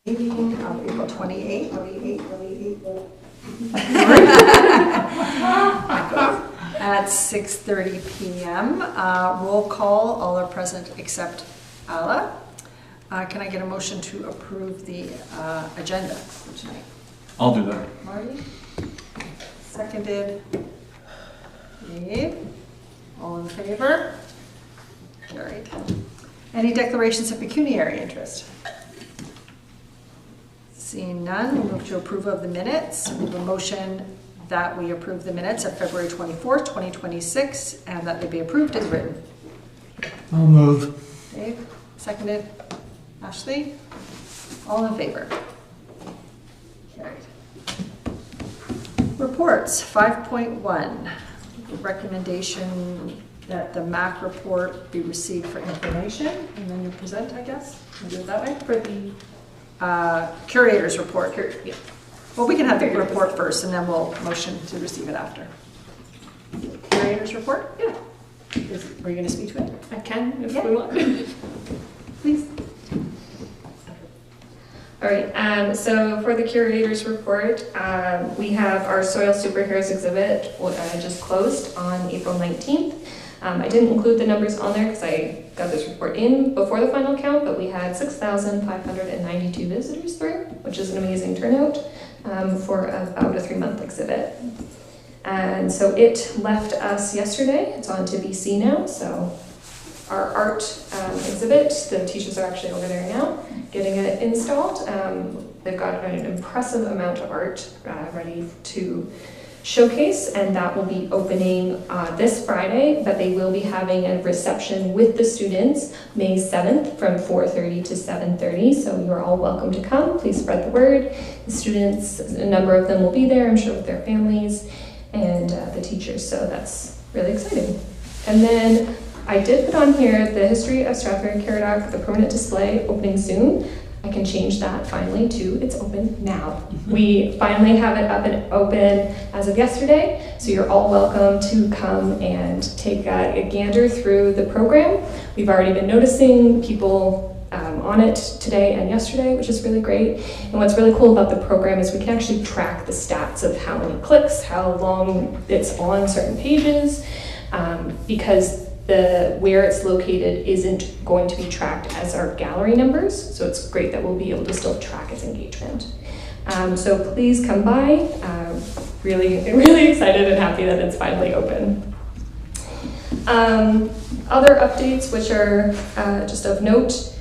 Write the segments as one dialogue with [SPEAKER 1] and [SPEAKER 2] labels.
[SPEAKER 1] Meeting of April 28th. At 6:30 p.m. Roll call, all are present except Ala. Can I get a motion to approve the agenda for tonight?
[SPEAKER 2] I'll do that.
[SPEAKER 1] Marty? Seconded. Dave? All in favor? Carried. Any declarations of pecuniary interest? Seeing none, we'll move to approval of the minutes. We have a motion that we approve the minutes of February 24th, 2026, and that they be approved as written.
[SPEAKER 3] I'll move.
[SPEAKER 1] Dave, seconded. Ashley, all in favor? Carried. Reports, 5.1. Recommendation that the MAC report be received for information, and then you present, I guess? We'll do it that way? For the curator's report. Yeah. Well, we can have the report first, and then we'll motion to receive it after. Curator's report? Yeah. Are you going to speak to it?
[SPEAKER 4] I can, if we want.
[SPEAKER 1] Please.
[SPEAKER 4] All right, so for the curator's report, we have our Soil Superheroes exhibit just closed on April 19th. I didn't include the numbers on there because I got this report in before the final count, but we had 6,592 visitors through, which is an amazing turnout for about a 3-month exhibit. And so it left us yesterday. It's on to BC now, so our art exhibit, the teachers are actually over there now getting it installed. They've got an impressive amount of art ready to showcase, and that will be opening this Friday, but they will be having a reception with the students May 7th from 4:30 to 7:30, so you're all welcome to come. Please spread the word. The students, a number of them will be there, I'm sure, with their families and the teachers, so that's really exciting. And then I did put on here the history of Strathroy-Caradoc, the permanent display, opening soon. I can change that finally to it's open now. We finally have it up and open as of yesterday, so you're all welcome to come and take a gander through the program. We've already been noticing people on it today and yesterday, which is really great. And what's really cool about the program is we can actually track the stats of how many clicks, how long it's on certain pages, because where it's located isn't going to be tracked as our gallery numbers, so it's great that we'll be able to still track its engagement. So please come by. Really excited and happy that it's finally open. Other updates which are just of note.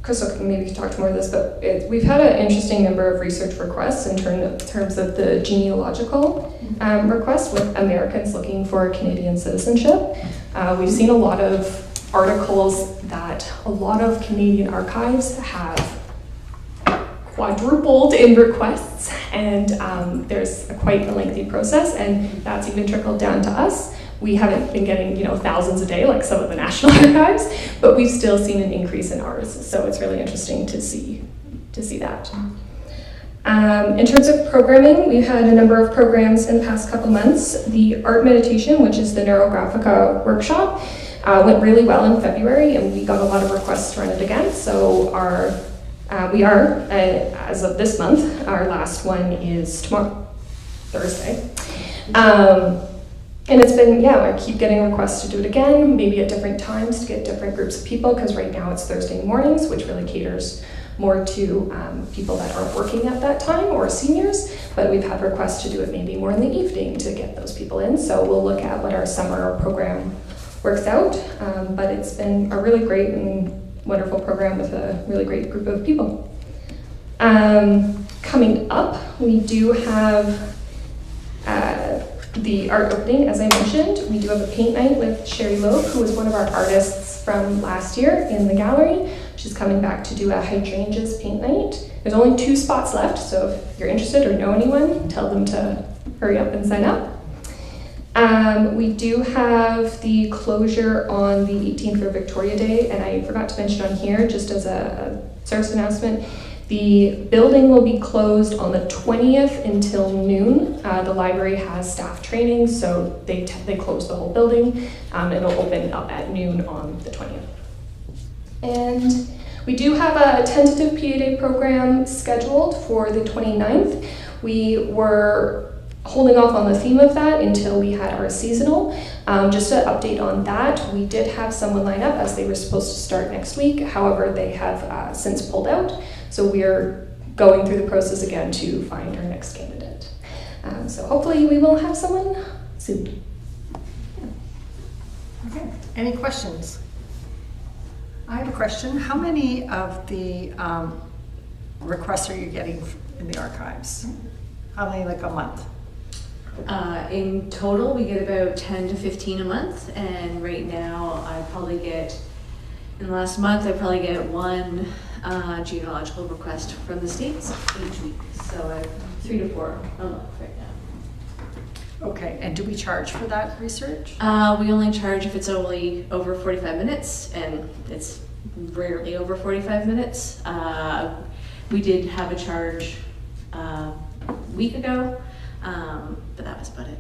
[SPEAKER 4] Crystal can maybe talk to more of this, but we've had an interesting number of research requests in terms of the genealogical requests with Americans looking for Canadian citizenship. We've seen a lot of articles that a lot of Canadian archives have quadrupled in requests, and there's quite a lengthy process, and that's even trickled down to us. We haven't been getting, thousands a day like some of the national archives, but we've still seen an increase in ours. So it's really interesting to see that. In terms of programming, we've had a number of programs in the past couple months. The art meditation, which is the Neurographica workshop, went really well in February, and we got a lot of requests to run it again. So we are, as of this month, our last one is tomorrow, Thursday. And it's been, I keep getting requests to do it again, maybe at different times to get different groups of people, because right now it's Thursday mornings, which really caters more to people that aren't working at that time or seniors, but we've had requests to do it maybe more in the evening to get those people in. So we'll look at what our summer program works out, but it's been a really great and wonderful program with a really great group of people. Coming up, we do have the art opening, as I mentioned. We do have a paint night with Sherry Loeb, who was one of our artists from last year in the gallery. She's coming back to do a hydrangeas paint night. There's only 2 spots left, so if you're interested or know anyone, tell them to hurry up and sign up. We do have the closure on the 18th for Victoria Day, and I forgot to mention on here, just as a service announcement, the building will be closed on the 20th until noon. The library has staff training, so they close the whole building, and it'll open up at noon on the 20th. And We do have a tentative PA Day program scheduled for the 29th. We were holding off on the theme of that until we had our seasonal. Just to update on that, we did have someone line up as they were supposed to start next week. However, they have since pulled out. So we're going through the process again to find our next candidate. So hopefully we will have someone soon.
[SPEAKER 1] Okay, any questions? I have a question. How many of the requests are you getting in the archives? How many, like a month?
[SPEAKER 2] In total, we get about 10 to 15 a month, and right now I probably get, in the last month, I probably get one genealogical request from the States each week. So I have 3 to 4 a month right now.
[SPEAKER 1] Okay, and do we charge for that research?
[SPEAKER 2] We only charge if it's only over 45 minutes, and it's rarely over 45 minutes. We did have a charge a week ago, but that was about it.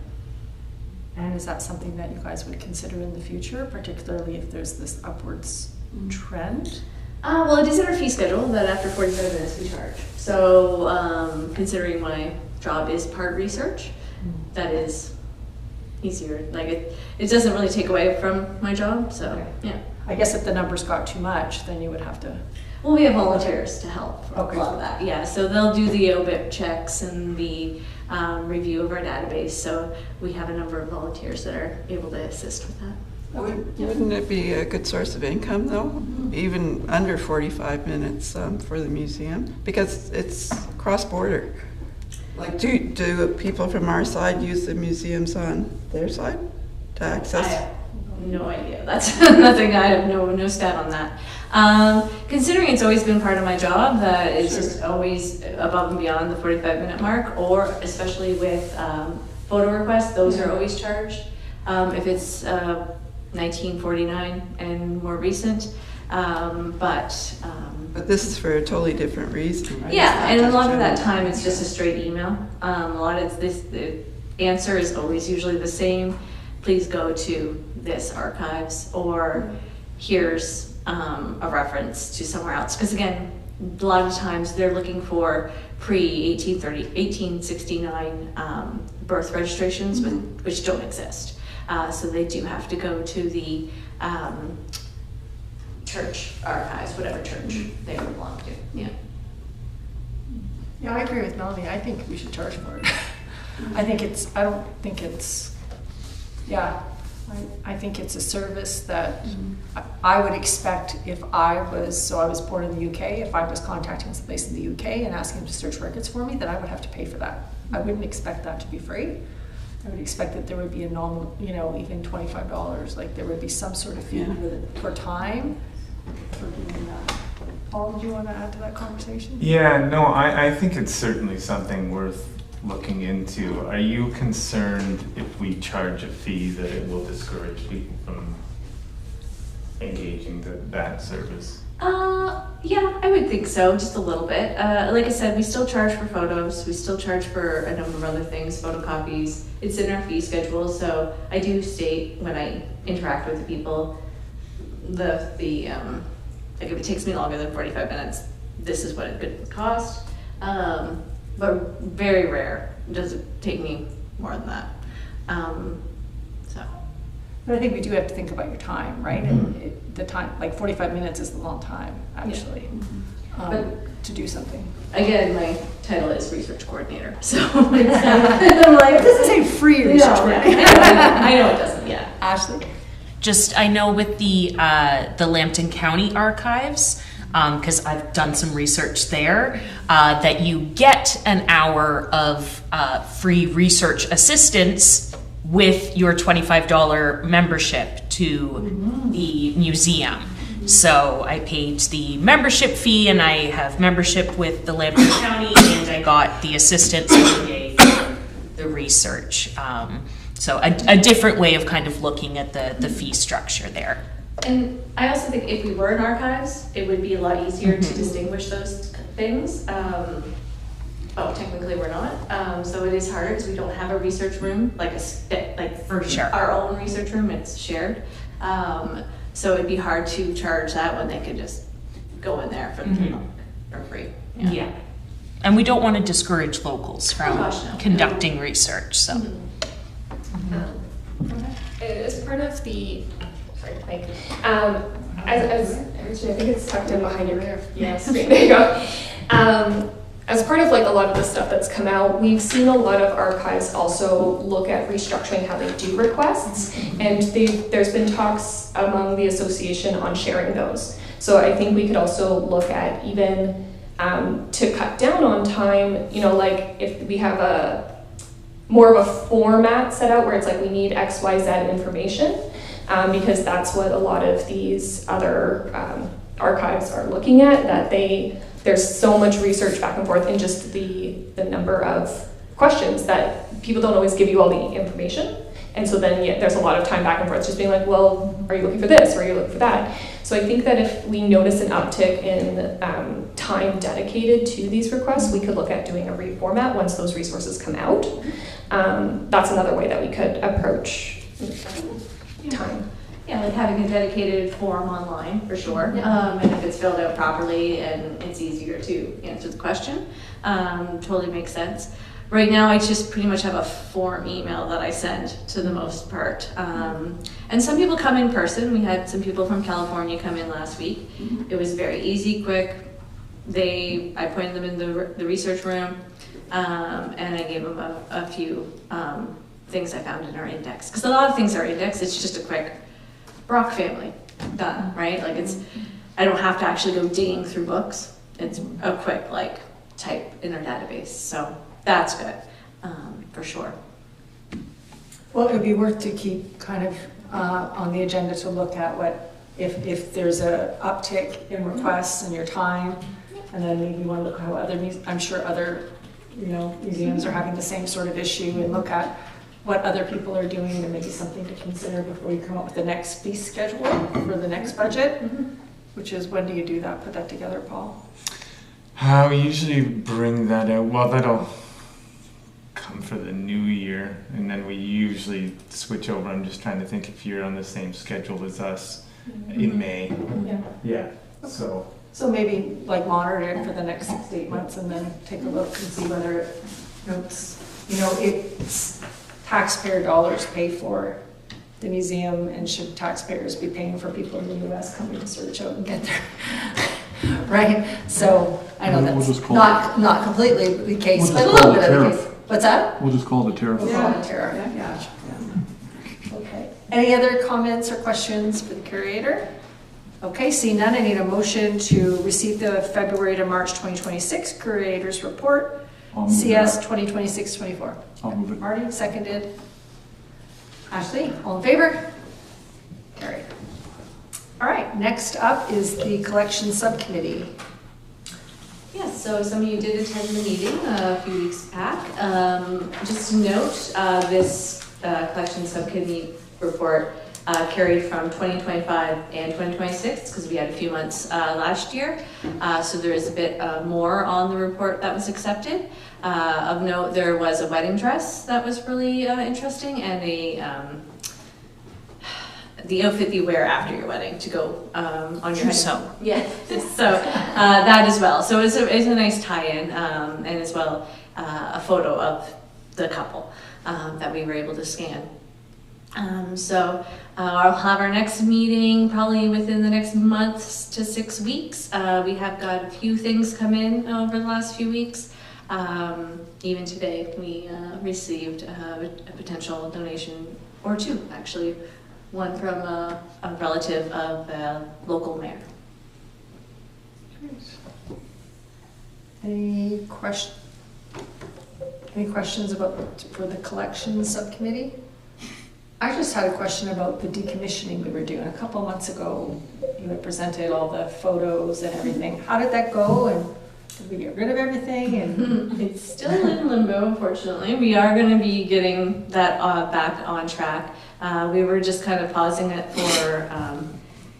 [SPEAKER 1] And is that something that you guys would consider in the future, particularly if there's this upwards trend?
[SPEAKER 2] Well, it is in our fee schedule that after 45 minutes we charge. So considering my job is part research, that is easier. Like it doesn't really take away from my job, so
[SPEAKER 1] Okay.
[SPEAKER 2] yeah.
[SPEAKER 1] I guess if the numbers got too much, then you would have to.
[SPEAKER 2] Well, we have volunteers to help for
[SPEAKER 1] Okay.
[SPEAKER 2] a lot of that. Yeah, so they'll do the OBIP checks and the review of our database. So we have a number of volunteers that are able to assist with that.
[SPEAKER 5] Wouldn't it be a good source of income, though, even under 45 minutes for the museum? Because it's cross-border. Like, do people from our side use the museums on their side to
[SPEAKER 2] I
[SPEAKER 5] access?
[SPEAKER 2] have no idea. That's nothing. I have no stat on that. Considering it's always been part of my job, that it's just always above and beyond the 45-minute mark, or especially with photo requests, those are always charged. If it's 1949 and more recent,
[SPEAKER 5] But this is for a totally different reason, right?
[SPEAKER 2] yeah,
[SPEAKER 5] It's
[SPEAKER 2] and
[SPEAKER 5] not
[SPEAKER 2] a lot
[SPEAKER 5] just
[SPEAKER 2] of that
[SPEAKER 5] general.
[SPEAKER 2] time it's just a straight email. A lot of the answer is always usually the same. Please go to this archives, or here's a reference to somewhere else. Because again, a lot of times they're looking for pre-1830, 1869 birth registrations, which don't exist. So they do have to go to the church archives, whatever church they belong to. Yeah.
[SPEAKER 1] Yeah, I agree with Melanie. I think we should charge for it. I don't think it's, yeah, I think it's a service that I would expect if I was born in the UK, if I was contacting someplace in the UK and asking them to search records for me, then I would have to pay for that. I wouldn't expect that to be free. I would expect that there would be a normal, even $25, like there would be some sort of fee for time for doing that. Paul, do you want to add to that conversation?
[SPEAKER 6] Yeah, no, I think it's certainly something worth looking into. Are you concerned if we charge a fee that it will discourage people from engaging that service?
[SPEAKER 2] Yeah, I would think so, just a little bit. Like I said, we still charge for photos, we still charge for a number of other things, photocopies. It's in our fee schedule, so I do state when I interact with the people, like if it takes me longer than 45 minutes, this is what it could cost. But very rare does it take me more than that. So.
[SPEAKER 1] But I think we do have to think about your time, right? And the time, like 45 minutes is a long time, actually, to do something.
[SPEAKER 2] Again, my title is research coordinator, so I'm like,
[SPEAKER 1] It doesn't say free research coordinator.
[SPEAKER 2] I know it doesn't, yeah.
[SPEAKER 1] Ashley?
[SPEAKER 7] Just, I know with the Lambton County Archives, because I've done some research there, that you get an hour of free research assistance with your $25 membership to the museum. So I paid the membership fee, and I have membership with the Lambton County, and I got the assistance every day for the research. So a different way of kind of looking at the fee structure there.
[SPEAKER 2] And I also think if we were in archives, it would be a lot easier to distinguish those things. But technically we're not. So it is harder because we don't have a research room, like for
[SPEAKER 7] Sure.
[SPEAKER 2] our own research room, it's shared. So it'd be hard to charge that when they could just go in there for free.
[SPEAKER 7] Yeah. And we don't want to discourage locals from
[SPEAKER 2] gosh, no.
[SPEAKER 7] conducting research, so.
[SPEAKER 4] As part of the, sorry, Mike, as actually, I think it's tucked in behind your screen, there you go. As part of like a lot of the stuff that's come out, we've seen a lot of archives also look at restructuring how they do requests, and there's been talks among the association on sharing those. So I think we could also look at even to cut down on time, you know, like if we have more of a format set out where it's like we need X, Y, Z information, because that's what a lot of these other archives are looking at, that there's so much research back and forth in just the number of questions that people don't always give you all the information. And so then there's a lot of time back and forth just being like, well, are you looking for this or are you looking for that? So I think that if we notice an uptick in time dedicated to these requests, we could look at doing a reformat once those resources come out. That's another way that we could approach time.
[SPEAKER 2] Yeah, like having a dedicated form online for sure. And if it's filled out properly and it's easier to answer the question, totally makes sense. Right now, I just pretty much have a form email that I send to the most part. And some people come in person. We had some people from California come in last week. It was very easy, quick. I pointed them in the research room, and I gave them a few things I found in our index. Because a lot of things are indexed. It's just a quick Brock family, done, right? Like I don't have to actually go digging through books. It's a quick like type in our database. So that's good, for sure.
[SPEAKER 1] Well, it would be worth to keep kind of on the agenda to look at what, if there's a uptick in requests and your time, and then maybe you want to look at how I'm sure other, museums are having the same sort of issue, and look at what other people are doing, and maybe something to consider before you come up with the next fee schedule for the next budget, which is, when do you do that? Put that together, Paul?
[SPEAKER 6] We usually bring that out. Well, that'll come for the new year, and then we usually switch over. I'm just trying to think if you're on the same schedule as us in May. Yeah.
[SPEAKER 1] So maybe like monitor it for the next 6 to 8 months, and then take a look and see whether it's taxpayer dollars pay for the museum, and should taxpayers be paying for people in the US coming to search out and get there? Right? So I know that's not completely the case, but a little bit of the case. What's that?
[SPEAKER 3] We'll just call it a tariff.
[SPEAKER 1] We'll call it a tariff. Yeah. Okay. Any other comments or questions for the curator? Okay, seeing none, I need a motion to receive the February to March 2026 Curator's Report, CS 2026-24.
[SPEAKER 3] I'll move it.
[SPEAKER 1] Marty, seconded. Ashley, all in favor? Carried. All right, next up is the Collection Subcommittee.
[SPEAKER 2] Yes, so some of you did attend the meeting a few weeks back. Just to note, this Collection Subcommittee report carried from 2025 and 2026, because we had a few months last year. So there is a bit more on the report that was accepted. Of note, there was a wedding dress that was really interesting, and the outfit that you wear after your wedding to go on your honeymoon. Yeah, so that as well. So it's a nice tie-in, and as well a photo of the couple that we were able to scan. So I'll have our next meeting probably within the next month to 6 weeks. We have got a few things come in over the last few weeks. Even today we received a potential donation, or two actually, one from a relative of a local mayor.
[SPEAKER 1] Any questions for the Collection Subcommittee? I just had a question about the decommissioning we were doing. A couple months ago, you had presented all the photos and everything. How did that go? And did we get rid of everything? And
[SPEAKER 2] it's still in limbo, unfortunately. We are going to be getting that back on track. We were just kind of pausing it for,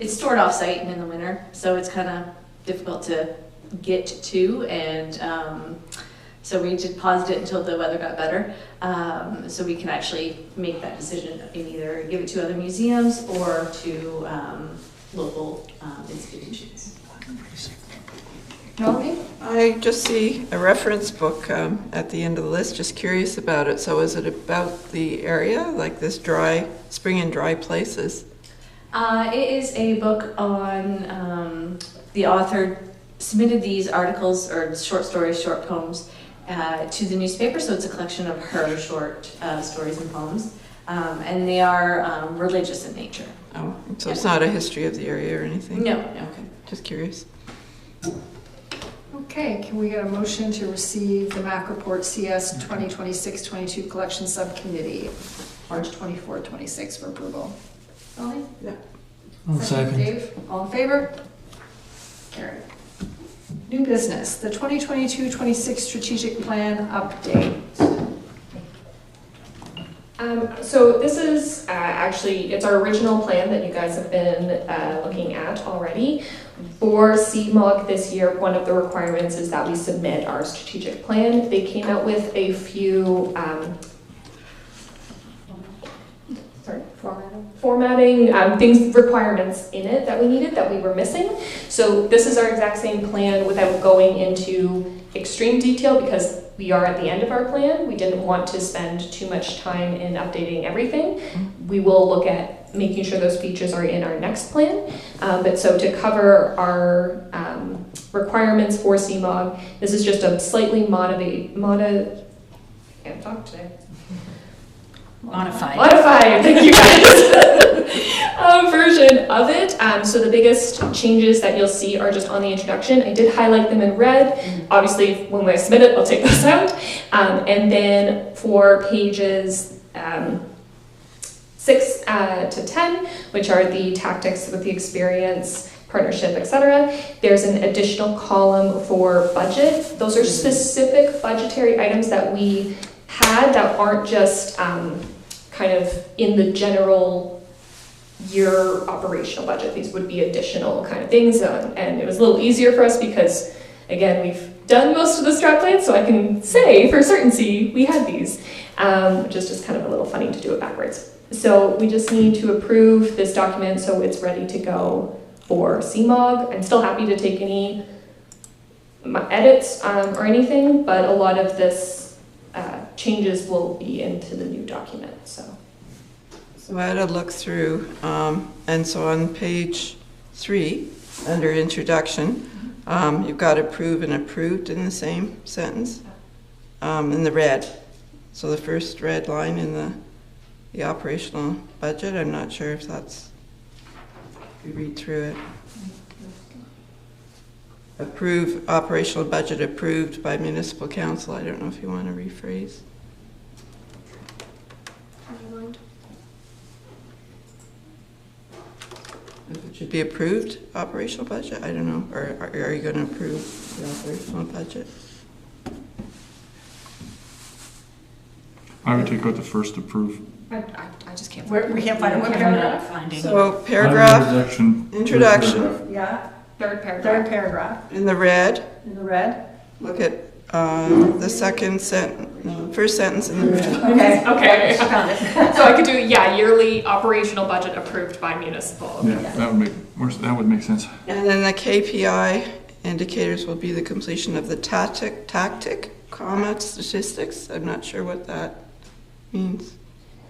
[SPEAKER 2] it's stored off-site and in the winter, so it's kind of difficult to get to, and so we just paused it until the weather got better, so we can actually make that decision and either give it to other museums or to local institutions.
[SPEAKER 1] Melanie?
[SPEAKER 5] I just see a reference book at the end of the list, just curious about it. So is it about the area, like this dry, spring and dry places?
[SPEAKER 2] It is a book on, the author submitted these articles or short stories, short poems to the newspaper, so it's a collection of her short stories and poems, and they are religious in nature.
[SPEAKER 5] Oh, so it's not a history of the area or anything?
[SPEAKER 2] No, no.
[SPEAKER 5] Okay, just curious.
[SPEAKER 1] Okay, can we get a motion to receive the MAC Report CS 2026-22 Collection Subcommittee, March 24-26 for approval? Melanie?
[SPEAKER 5] Yeah.
[SPEAKER 3] I'll second.
[SPEAKER 1] Dave, all in favor? Carried. New business, the 2022-26 Strategic Plan Update.
[SPEAKER 4] So this is actually, it's our original plan that you guys have been looking at already. For CMOG this year, one of the requirements is that we submit our strategic plan. They came out with a few formatting things, requirements in it that we needed, that we were missing. So this is our exact same plan without going into extreme detail because we are at the end of our plan. We didn't want to spend too much time in updating everything. We will look at making sure those features are in our next plan. But so to cover our requirements for CMOG, this is just a slightly modified thank you guys, version of it. So the biggest changes that you'll see are just on the introduction. I did highlight them in red. Obviously, when I submit it, I'll take those out. And then for pages 6 to 10, which are the tactics with the experience, partnership, etc. There's an additional column for budget. Those are specific budgetary items that we had that aren't just kind of in the general year operational budget. These would be additional kind of things, and it was a little easier for us because, again, we've done most of the strat plan, so I can say for certainty we had these, which is just kind of a little funny to do it backwards. So we just need to approve this document so it's ready to go for CMOG. I'm still happy to take any edits or anything, but a lot of this changes will be into the new document.
[SPEAKER 5] So I had a look through, and so on page 3, under introduction, you've got approve and approved in the same sentence, in the red. So the first red line in the operational budget, I'm not sure if that's, if you read through it. Approve operational budget approved by municipal council. I don't know if you want to rephrase. If it should be approved operational budget, I don't know. Or are you going to approve the operational budget?
[SPEAKER 8] I would take out the first approve.
[SPEAKER 4] I just can't.
[SPEAKER 1] We can't find it. What paragraph?
[SPEAKER 5] So paragraph, introduction.
[SPEAKER 1] Yeah.
[SPEAKER 4] Third paragraph.
[SPEAKER 1] Third paragraph.
[SPEAKER 5] In the red.
[SPEAKER 1] In the red.
[SPEAKER 5] Look at the second sentence, no, first sentence in the red.
[SPEAKER 1] Okay.
[SPEAKER 4] Okay.
[SPEAKER 1] Found it.
[SPEAKER 4] So I could do, yearly operational budget approved by municipal.
[SPEAKER 8] Yeah, that would make sense.
[SPEAKER 5] And then the KPI indicators will be the completion of the tactic, comma, statistics. I'm not sure what that means.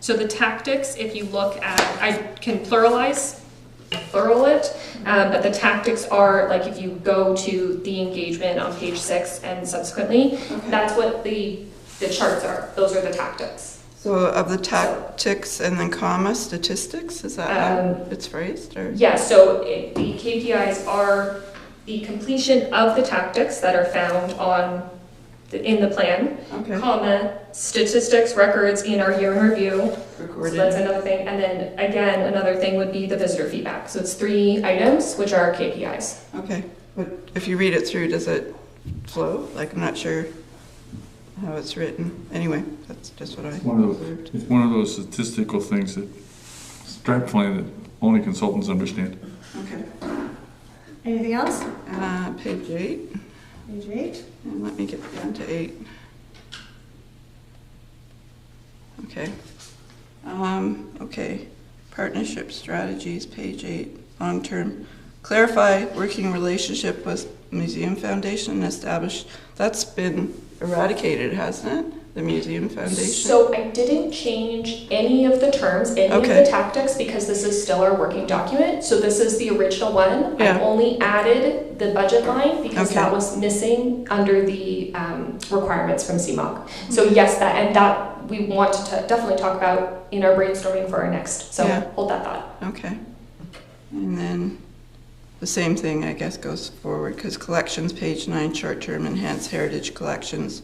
[SPEAKER 4] So the tactics, if you look at, I can plural it, but the tactics are, like if you go to the engagement on page 6 and subsequently, that's what the charts are. Those are the tactics.
[SPEAKER 5] So of the tactics and then comma, statistics, is that how it's phrased? Or?
[SPEAKER 4] Yeah, so the KPIs are the completion of the tactics that are found on in the plan, comma, statistics, records in our year in review.
[SPEAKER 5] Recorded.
[SPEAKER 4] So that's another thing. And then again, another thing would be the visitor feedback. So it's 3 items, which are KPIs.
[SPEAKER 5] Okay, but if you read it through, does it flow? Like, I'm not sure how it's written. Anyway, that's just what I observed.
[SPEAKER 8] It's one of those statistical things that strat plan that only consultants understand.
[SPEAKER 1] Okay. Anything else?
[SPEAKER 5] Page 8.
[SPEAKER 1] Page 8.
[SPEAKER 5] And let me get down to 8. Okay. Okay. Partnership strategies, page 8. Long-term clarify working relationship with Museum Foundation established. That's been eradicated, hasn't it? The Museum Foundation?
[SPEAKER 4] So I didn't change any of the terms, any of
[SPEAKER 5] Okay.
[SPEAKER 4] the tactics, because this is still our working document. So this is the original one.
[SPEAKER 5] Yeah.
[SPEAKER 4] I only added the budget line because
[SPEAKER 5] Okay.
[SPEAKER 4] that was missing under the requirements from CMOC. So yes, that we want to definitely talk about in our brainstorming for our next. So
[SPEAKER 5] Yeah.
[SPEAKER 4] hold that thought.
[SPEAKER 5] Okay. And then the same thing, I guess, goes forward, because collections, page 9, short-term enhanced heritage collections.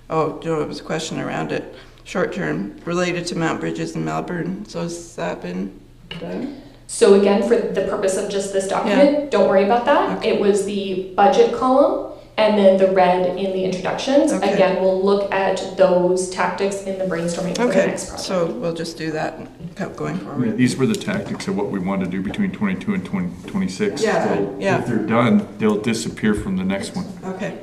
[SPEAKER 5] Oh, no, it was a question around it. Short-term, related to Mount Bridges in Melbourne. So has that been done?
[SPEAKER 4] So again, for the purpose of just this document, don't worry about that.
[SPEAKER 5] Okay.
[SPEAKER 4] It was the budget column and then the red in the introductions.
[SPEAKER 5] Okay.
[SPEAKER 4] Again, we'll look at those tactics in the brainstorming for the
[SPEAKER 5] Okay,
[SPEAKER 4] next project.
[SPEAKER 5] so we'll just do that going
[SPEAKER 8] Yeah,
[SPEAKER 5] forward.
[SPEAKER 8] these were the tactics of what we want to do between 22 and 2026.
[SPEAKER 5] Yeah,
[SPEAKER 8] So
[SPEAKER 5] yeah.
[SPEAKER 8] If they're done, they'll disappear from the next one.
[SPEAKER 5] Okay.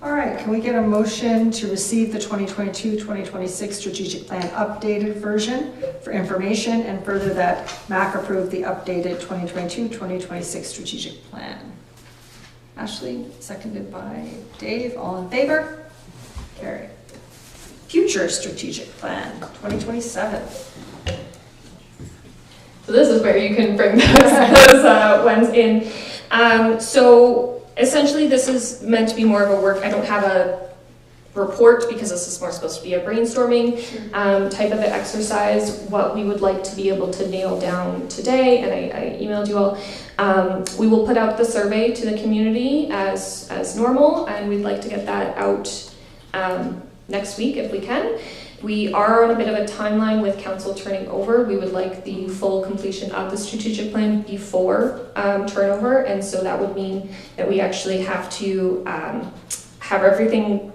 [SPEAKER 1] All right, can we get a motion to receive the 2022-2026 strategic plan updated version for information, and further that MAC approve the updated 2022-2026 strategic plan? Ashley, seconded by Dave, all in favor? Carry. Future strategic plan, 2027.
[SPEAKER 4] So this is where you can bring those ones in. So essentially this is meant to be more of a work, I don't have a report because this is more supposed to be a brainstorming type of an exercise. What we would like to be able to nail down today, and I emailed you all, we will put out the survey to the community as normal, and we'd like to get that out next week if we can. We are on a bit of a timeline with council turning over. We would like the full completion of the strategic plan before turnover, and so that would mean that we actually have to have everything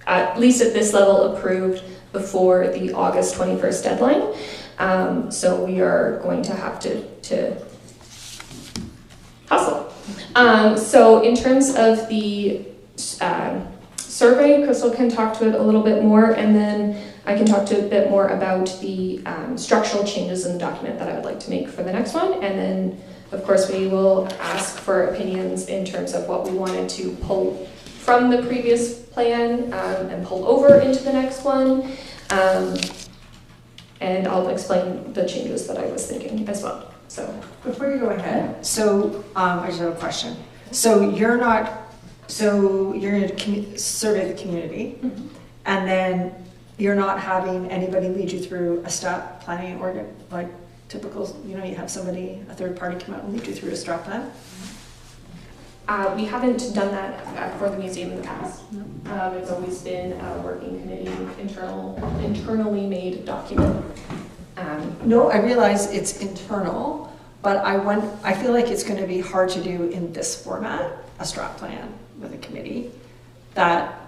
[SPEAKER 4] at least at this level approved before the August 21st deadline. So we are going to have to hustle. So in terms of the survey, Crystal can talk to it a little bit more, and then I can talk to a bit more about the structural changes in the document that I would like to make for the next one. And then, of course, we will ask for opinions in terms of what we wanted to pull from the previous plan and pull over into the next one. And I'll explain the changes that I was thinking as well. So
[SPEAKER 1] Before you go ahead, so I just have a question. So you're going to survey the community, and then you're not having anybody lead you through a strat planning or like typical, you have somebody, a third party come out and lead you through a strat plan?
[SPEAKER 4] we haven't done that for the museum in the past. It's always been a working committee, internally made document.
[SPEAKER 1] No, I realize it's internal, but I feel like it's going to be hard to do in this format, a strat plan with a committee, that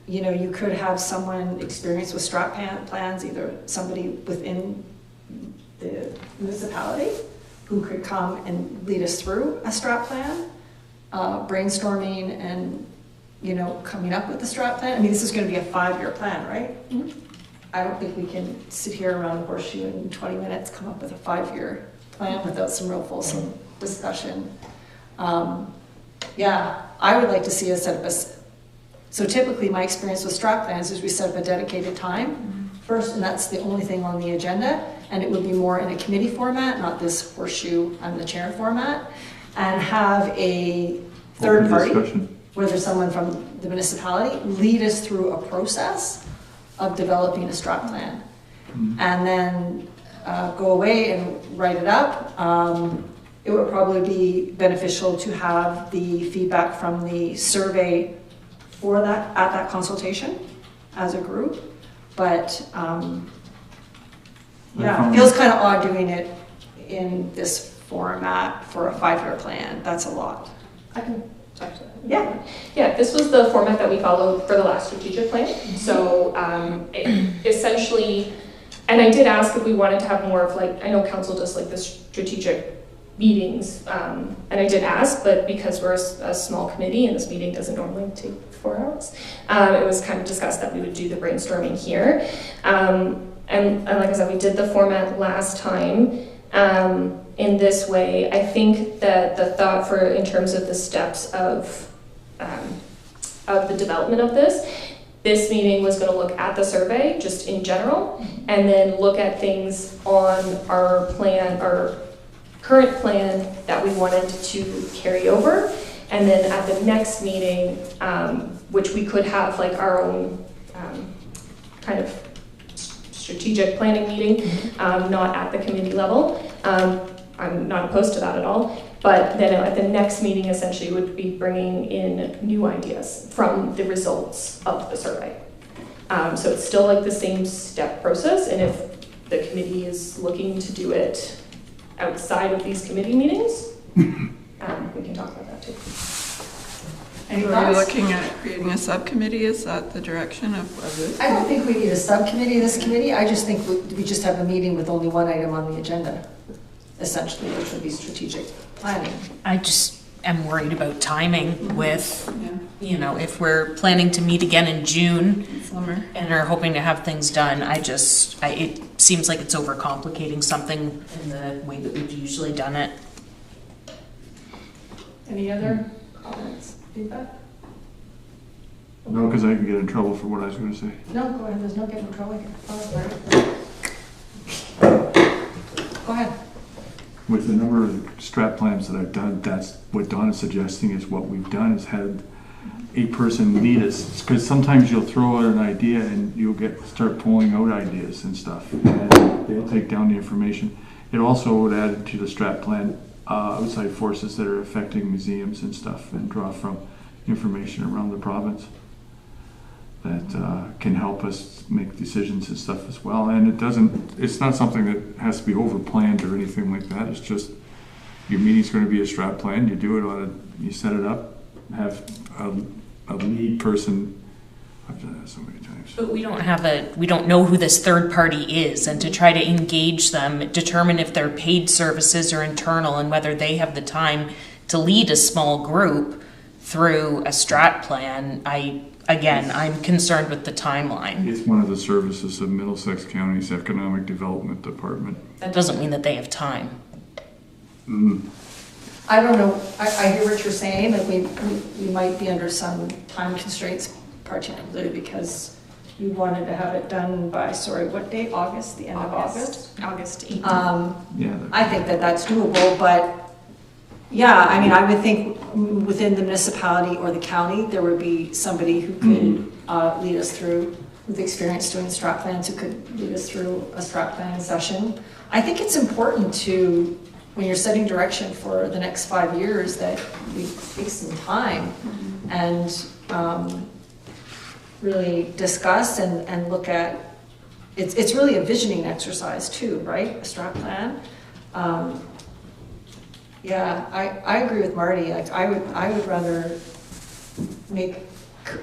[SPEAKER 1] you could have someone experienced with strat plans, either somebody within the municipality who could come and lead us through a strat plan, brainstorming and coming up with the strat plan. I mean, this is going to be a 5-year plan, right?
[SPEAKER 4] Mm-hmm.
[SPEAKER 1] I don't think we can sit here around the horseshoe in 20 minutes come up with a 5-year plan without some real fulsome discussion. Yeah, I would like to see us set up so typically my experience with strat plans is we set up a dedicated time first, and that's the only thing on the agenda, and it would be more in a committee format, not this horseshoe, I'm the chair format, and have a third party, whether someone from the municipality, lead us through a process of developing a strat plan, and then go away and write it up. It would probably be beneficial to have the feedback from the survey for that at that consultation as a group, but yeah, it feels kind of odd doing it in this format for a 5-year plan. That's a lot.
[SPEAKER 4] I can talk to that.
[SPEAKER 1] Yeah.
[SPEAKER 4] Yeah, this was the format that we followed for the last strategic plan. So essentially, and I did ask if we wanted to have more of I know council does the strategic meetings, and I did ask, but because we're a small committee and this meeting doesn't normally take 4 hours, it was kind of discussed that we would do the brainstorming here. And like I said, we did the format last time. in this way. I think that the thought for in terms of the steps of the development of this meeting was going to look at the survey just in general, and then look at things on our plan, our current plan that we wanted to carry over, and then at the next meeting, which we could have like our own kind of strategic planning meeting, not at the committee level. I'm not opposed to that at all. But then at the next meeting, essentially, would be bringing in new ideas from the results of the survey. So it's still like the same step process. And if the committee is looking to do it outside of these committee meetings, we can talk about that too.
[SPEAKER 1] Any
[SPEAKER 5] So are you
[SPEAKER 1] thoughts?
[SPEAKER 5] looking at creating a subcommittee? Is that the direction of this?
[SPEAKER 1] I don't think we need a subcommittee of this committee. I just think we just have a meeting with only one item on the agenda, essentially, which would be strategic planning.
[SPEAKER 7] I just am worried about timing with,
[SPEAKER 5] Yeah,
[SPEAKER 7] you know, if we're planning to meet again in June
[SPEAKER 5] summer.
[SPEAKER 7] and are hoping to have things done, it seems like it's overcomplicating something in the way that we've usually done it.
[SPEAKER 1] Any other comments, feedback?
[SPEAKER 8] No, because I can get in trouble for what I was going to say.
[SPEAKER 1] No, go ahead, there's no getting in trouble here. Go ahead.
[SPEAKER 8] With the number of strat plans that I've done, that's what Don is suggesting is what we've done, is had a person lead us. Because sometimes you'll throw out an idea and you'll start pulling out ideas and stuff. And they'll take down the information. It also would add to the strat plan outside forces that are affecting museums and stuff, and draw from information around the province that can help us make decisions and stuff as well. And it's not something that has to be over planned or anything like that. It's just your meeting's going to be a strat plan. You do it you set it up, have a lead person. I've done that so many times.
[SPEAKER 7] But we don't know who this third party is, and to try to engage them, determine if they're paid services or internal, and whether they have the time to lead a small group through a strat plan. I'm concerned with the timeline.
[SPEAKER 8] It's one of the services of Middlesex County's Economic Development Department.
[SPEAKER 7] That doesn't mean that they have time.
[SPEAKER 1] I don't know, I hear what you're saying, that we might be under some time constraints, particularly because we wanted to have it done by, what date? August, the end of August?
[SPEAKER 2] August 18th.
[SPEAKER 8] Yeah.
[SPEAKER 1] I think that that's doable, but yeah, I mean, I would think within the municipality or the county, there would be somebody who could lead us through, with experience doing strat plans, who could lead us through a strat planning session. I think it's important to, when you're setting direction for the next 5 years, that we take some time and really discuss and look at, it's really a visioning exercise too, right? A strat plan. Yeah, I agree with Marty. Like I would rather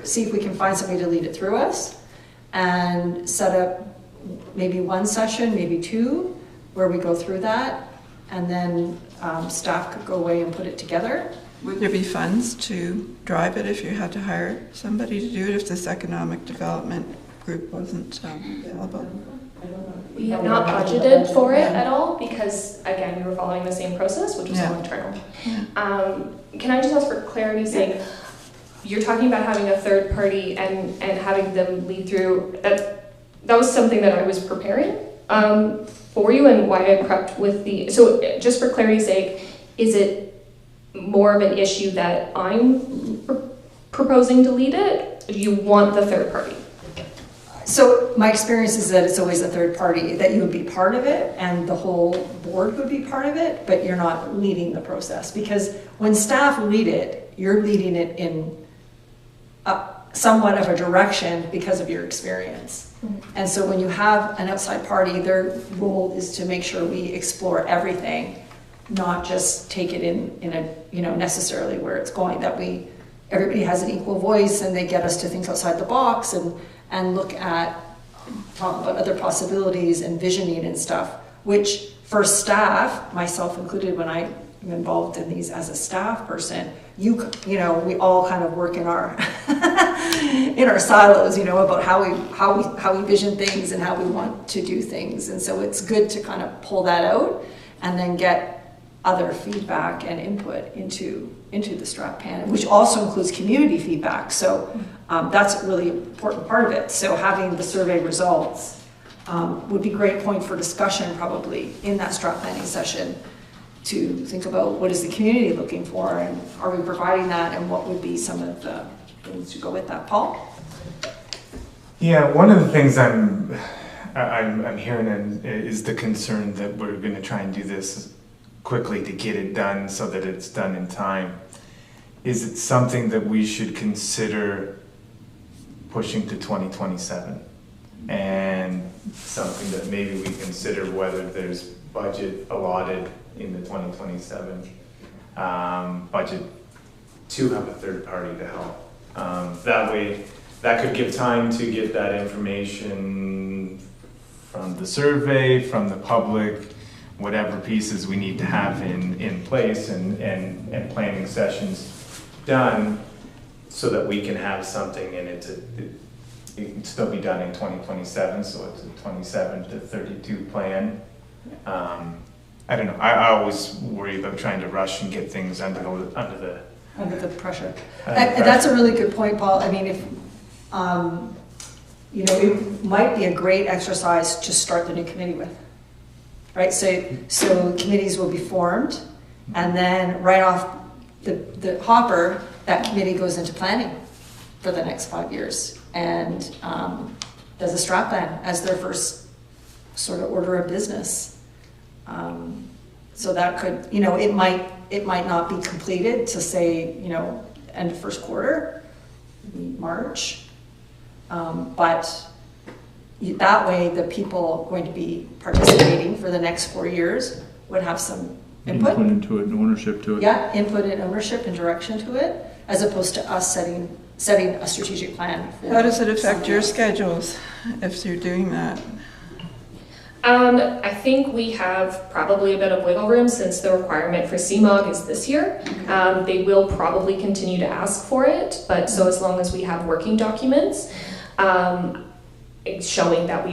[SPEAKER 1] see if we can find somebody to lead it through us, and set up maybe one session, maybe two, where we go through that, and then staff could go away and put it together.
[SPEAKER 5] Would there be funds to drive it if you had to hire somebody to do it, if this economic development group wasn't available?
[SPEAKER 4] We have not budgeted for it at all because, again, we were following the same process, which was all internal. Can I just ask for clarity's sake, you're talking about having a third party and having them lead through, that was something that I was preparing for you, and why I prepped with so just for clarity's sake, is it more of an issue that I'm proposing to lead it? Do you want the third party?
[SPEAKER 1] So my experience is that it's always a third party, that you would be part of it and the whole board would be part of it, but you're not leading the process. Because when staff lead it, you're leading it in somewhat of a direction because of your experience. And so when you have an outside party, their role is to make sure we explore everything, not just take it in a, necessarily where it's going, that everybody has an equal voice and they get us to think outside the box and look at, talk about other possibilities and visioning and stuff, which for staff, myself included, when I am involved in these as a staff person, we all kind of work in our in our silos, about how we vision things and how we want to do things. And so it's good to kind of pull that out and then get other feedback and input into the strat plan, which also includes community feedback. So that's a really important part of it. So having the survey results would be a great point for discussion probably in that strat planning session, to think about what is the community looking for, and are we providing that, and what would be some of the things to go with that. Paul?
[SPEAKER 6] Yeah, one of the things I'm hearing is the concern that we're going to try and do this quickly to get it done so that it's done in time. Is it something that we should consider pushing to 2027? And something that maybe we consider whether there's budget allotted in the 2027 budget to have a third party to help. That way, that could give time to get that information from the survey, from the public, whatever pieces we need to have in place and planning sessions done, so that we can have something in it it can still be done in 2027, so it's a 27 to 32 plan. I don't know, I always worry about trying to rush and get things under the
[SPEAKER 1] Pressure. That's a really good point, Paul. I mean, if it might be a great exercise to start the new committee with, right? So committees will be formed, and then right off the hopper, that committee goes into planning for the next 5 years, and does a strat plan as their first sort of order of business. So that could, it might not be completed to say, end of first quarter, March, but that way the people going to be participating for the next 4 years would have some input
[SPEAKER 8] into it and ownership to it.
[SPEAKER 1] Yeah, input and ownership and direction to it, as opposed to us setting a strategic plan.
[SPEAKER 5] How does it affect your schedules if you're doing that?
[SPEAKER 4] I think we have probably a bit of wiggle room, since the requirement for CMOG is this year. They will probably continue to ask for it, but so as long as we have working documents showing that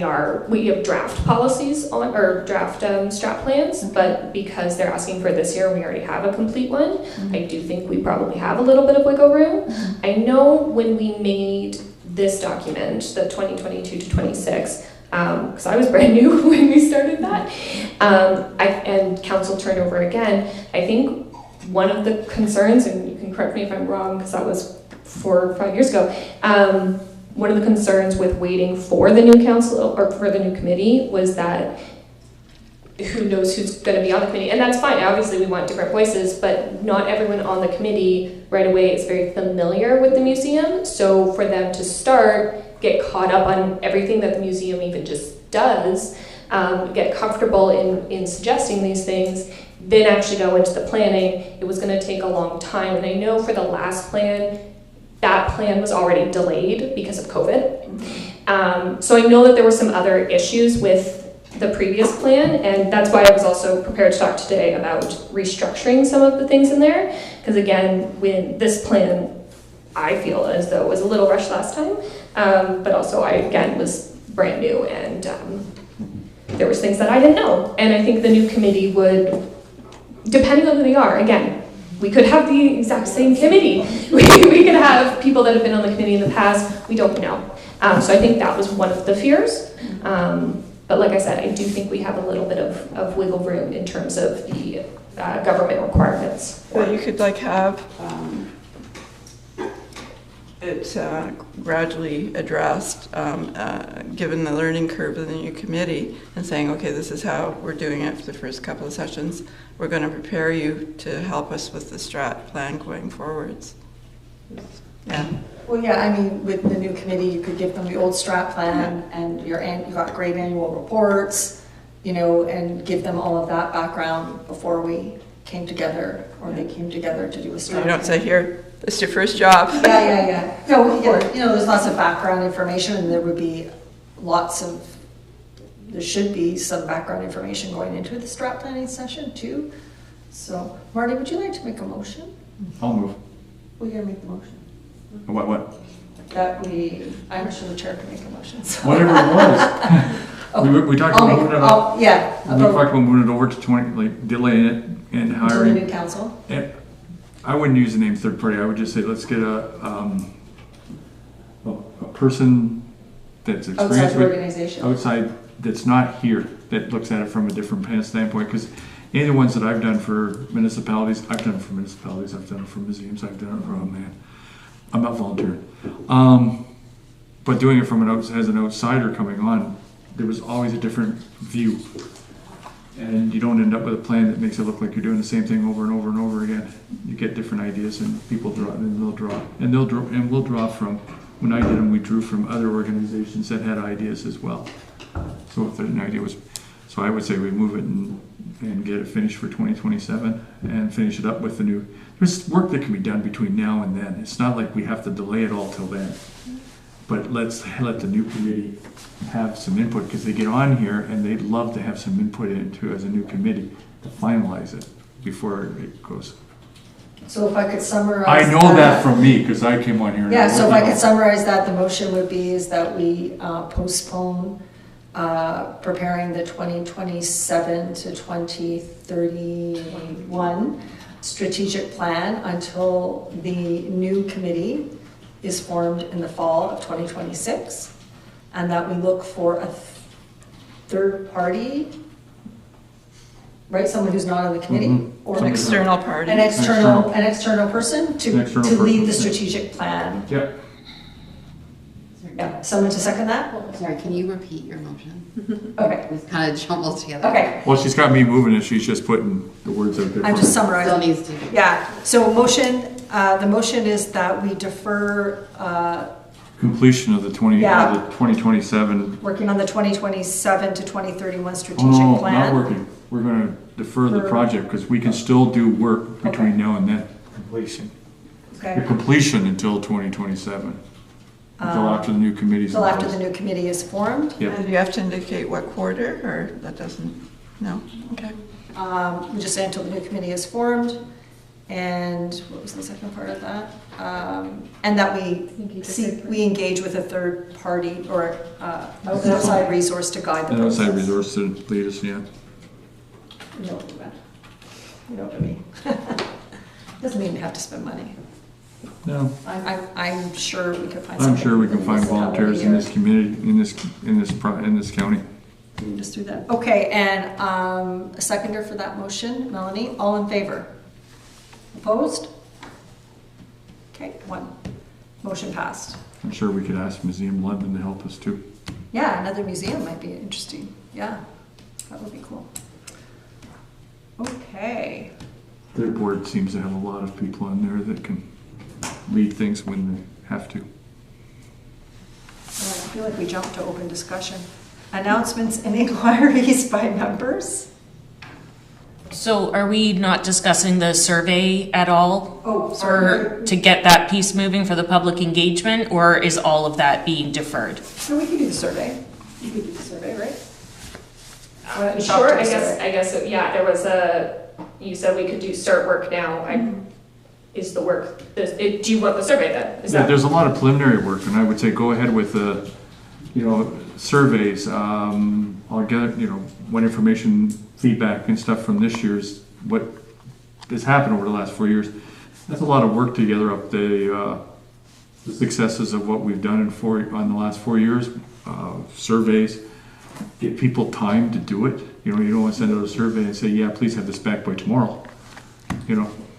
[SPEAKER 4] we have draft policies on, or draft strat plans, but because they're asking for this year, we already have a complete one. I do think we probably have a little bit of wiggle room. I know when we made this document, the 2022 to 26, because I was brand new when we started that, and council turned over again, I think one of the concerns, and you can correct me if I'm wrong because that was 4 or 5 years ago, one of the concerns with waiting for the new council or for the new committee was that who knows who's going to be on the committee, and that's fine. Obviously we want different voices, but not everyone on the committee right away is very familiar with the museum, so for them to get caught up on everything that the museum even just does, get comfortable in suggesting these things, then actually go into the planning, it was going to take a long time. And I know for the last plan, that plan was already delayed because of COVID. So I know that there were some other issues with the previous plan, and that's why I was also prepared to talk today about restructuring some of the things in there, because again, when this plan, I feel as though it was a little rushed last time, but also I, again, was brand new, and there was things that I didn't know, and I think the new committee would, depending on who they are, again, we could have the exact same committee. We could have people that have been on the committee in the past. We don't know. So I think that was one of the fears. But like I said, I do think we have a little bit of wiggle room in terms of the government requirements.
[SPEAKER 5] Well, you could have it gradually addressed, given the learning curve of the new committee, and saying, okay, this is how we're doing it for the first couple of sessions. We're going to prepare you to help us with the strat plan going forwards. Yeah.
[SPEAKER 1] Well, yeah, I mean, with the new committee, you could give them the old strat plan, and you got great annual reports, and give them all of that background before we came together, or they came together to do a strat
[SPEAKER 5] You don't
[SPEAKER 1] plan.
[SPEAKER 5] say, here, this is your first job.
[SPEAKER 1] Yeah. No, there's lots of background information, and there should be some background information going into the strat planning session too. So, Marty, would you like to make a motion?
[SPEAKER 8] I'll move.
[SPEAKER 1] We gotta make the motion.
[SPEAKER 8] What?
[SPEAKER 1] I'm sure the chair can make a motion. So.
[SPEAKER 8] Whatever it was. We talked about moving it up.
[SPEAKER 1] Yeah.
[SPEAKER 8] We talked about moving it over to 20, like delaying it and
[SPEAKER 1] To the
[SPEAKER 8] hiring.
[SPEAKER 1] new council.
[SPEAKER 8] And I wouldn't use the name third party. I would just say, let's get a person that's
[SPEAKER 1] Outside
[SPEAKER 8] experienced
[SPEAKER 1] the
[SPEAKER 8] with,
[SPEAKER 1] organization.
[SPEAKER 8] outside, that's not here, that looks at it from a different standpoint. Because any of the ones that I've done for municipalities, I've done it for municipalities, I've done it for museums, I've done it for, oh man, I'm not volunteering. But doing it from as an outsider coming on, there was always a different view. And you don't end up with a plan that makes it look like you're doing the same thing over and over and over again. You get different ideas and people draw, and they'll draw. And we'll draw from, when I did them, we drew from other organizations that had ideas as well. So if an idea was, so I would say we move it and get it finished for 2027 and finish it up with the new, there's work that can be done between now and then. It's not like we have to delay it all till then. But let's let the new committee have some input, because they get on here and they'd love to have some input into as a new committee to finalize it before it goes.
[SPEAKER 1] So if I could summarize.
[SPEAKER 8] I know that from me, because I came on here. And
[SPEAKER 1] Yeah, so if I could
[SPEAKER 8] could
[SPEAKER 1] summarize that, the motion would be is that we postpone preparing the 2027 to 2031 strategic plan until the new committee is formed in the fall of 2026, and that we look for a third party, right? Someone who's not on the committee, or
[SPEAKER 5] An external party.
[SPEAKER 1] an external person to
[SPEAKER 8] An external
[SPEAKER 1] lead the
[SPEAKER 8] person.
[SPEAKER 1] strategic plan.
[SPEAKER 8] Yep.
[SPEAKER 1] Yeah, someone to second that?
[SPEAKER 9] Sorry, can you repeat your motion?
[SPEAKER 1] Okay,
[SPEAKER 9] It's kind of jumbled together.
[SPEAKER 1] okay,
[SPEAKER 8] Well, she's got me moving it. She's just putting the words out there.
[SPEAKER 1] I'm just
[SPEAKER 9] Still
[SPEAKER 1] summarizing.
[SPEAKER 9] needs to.
[SPEAKER 1] Yeah, so the motion is that we defer
[SPEAKER 8] Completion of the
[SPEAKER 1] Yeah.
[SPEAKER 8] 2027.
[SPEAKER 1] working on the 2027 to 2031
[SPEAKER 8] Oh,
[SPEAKER 1] strategic
[SPEAKER 8] no,
[SPEAKER 1] plan.
[SPEAKER 8] not working. We're gonna defer the
[SPEAKER 1] For-
[SPEAKER 8] project, because we can still do work between
[SPEAKER 1] Okay.
[SPEAKER 8] now and then.
[SPEAKER 6] Completion.
[SPEAKER 8] The
[SPEAKER 1] Okay,
[SPEAKER 8] completion until 2027, until after the new committee's.
[SPEAKER 1] until after
[SPEAKER 8] in
[SPEAKER 1] the
[SPEAKER 8] place.
[SPEAKER 1] new committee is formed.
[SPEAKER 8] Yep.
[SPEAKER 5] And you have to indicate what quarter, or that doesn't, no? Okay.
[SPEAKER 1] We just say until the new committee is formed, and what was the second part of that? And that we engage with a third party or an outside resource to guide the
[SPEAKER 8] An
[SPEAKER 1] process.
[SPEAKER 8] outside resource to lead us, yeah.
[SPEAKER 1] You know what I meant. You know what I mean. Doesn't mean we have to spend money.
[SPEAKER 8] No,
[SPEAKER 1] I'm sure we could find
[SPEAKER 8] I'm
[SPEAKER 1] something.
[SPEAKER 8] sure we can
[SPEAKER 1] in
[SPEAKER 8] find
[SPEAKER 1] this calendar
[SPEAKER 8] volunteers in
[SPEAKER 1] year.
[SPEAKER 8] this community, in this county.
[SPEAKER 1] We can just do that. Okay, and a seconder for that motion, Melanie, all in favor? Opposed? Okay, one. Motion passed.
[SPEAKER 8] I'm sure we could ask Museum London to help us too.
[SPEAKER 1] Yeah, another museum might be interesting. Yeah, that would be cool. Okay,
[SPEAKER 8] Their board seems to have a lot of people on there that can lead things when they have to.
[SPEAKER 1] well, I feel like we jumped to open discussion. Announcements and inquiries by members?
[SPEAKER 7] So are we not discussing the survey at all?
[SPEAKER 1] Oh, sorry.
[SPEAKER 7] Or to get that piece moving for the public engagement, or is all of that being deferred?
[SPEAKER 1] No, we can do the survey. You could do the survey, right? Why don't you talk
[SPEAKER 4] Sure,
[SPEAKER 1] to the survey?
[SPEAKER 4] I guess, yeah, there was you said we could start work now. Is the work, do you want the survey then? Is
[SPEAKER 8] Yeah,
[SPEAKER 4] that?
[SPEAKER 8] there's a lot of preliminary work, and I would say go ahead with the, surveys. I'll get, what information, feedback and stuff from this year's, what has happened over the last 4 years. That's a lot of work to gather up the successes of what we've done on the last 4 years. Surveys, get people time to do it. You don't want to send out a survey and say, yeah, please have this back by tomorrow.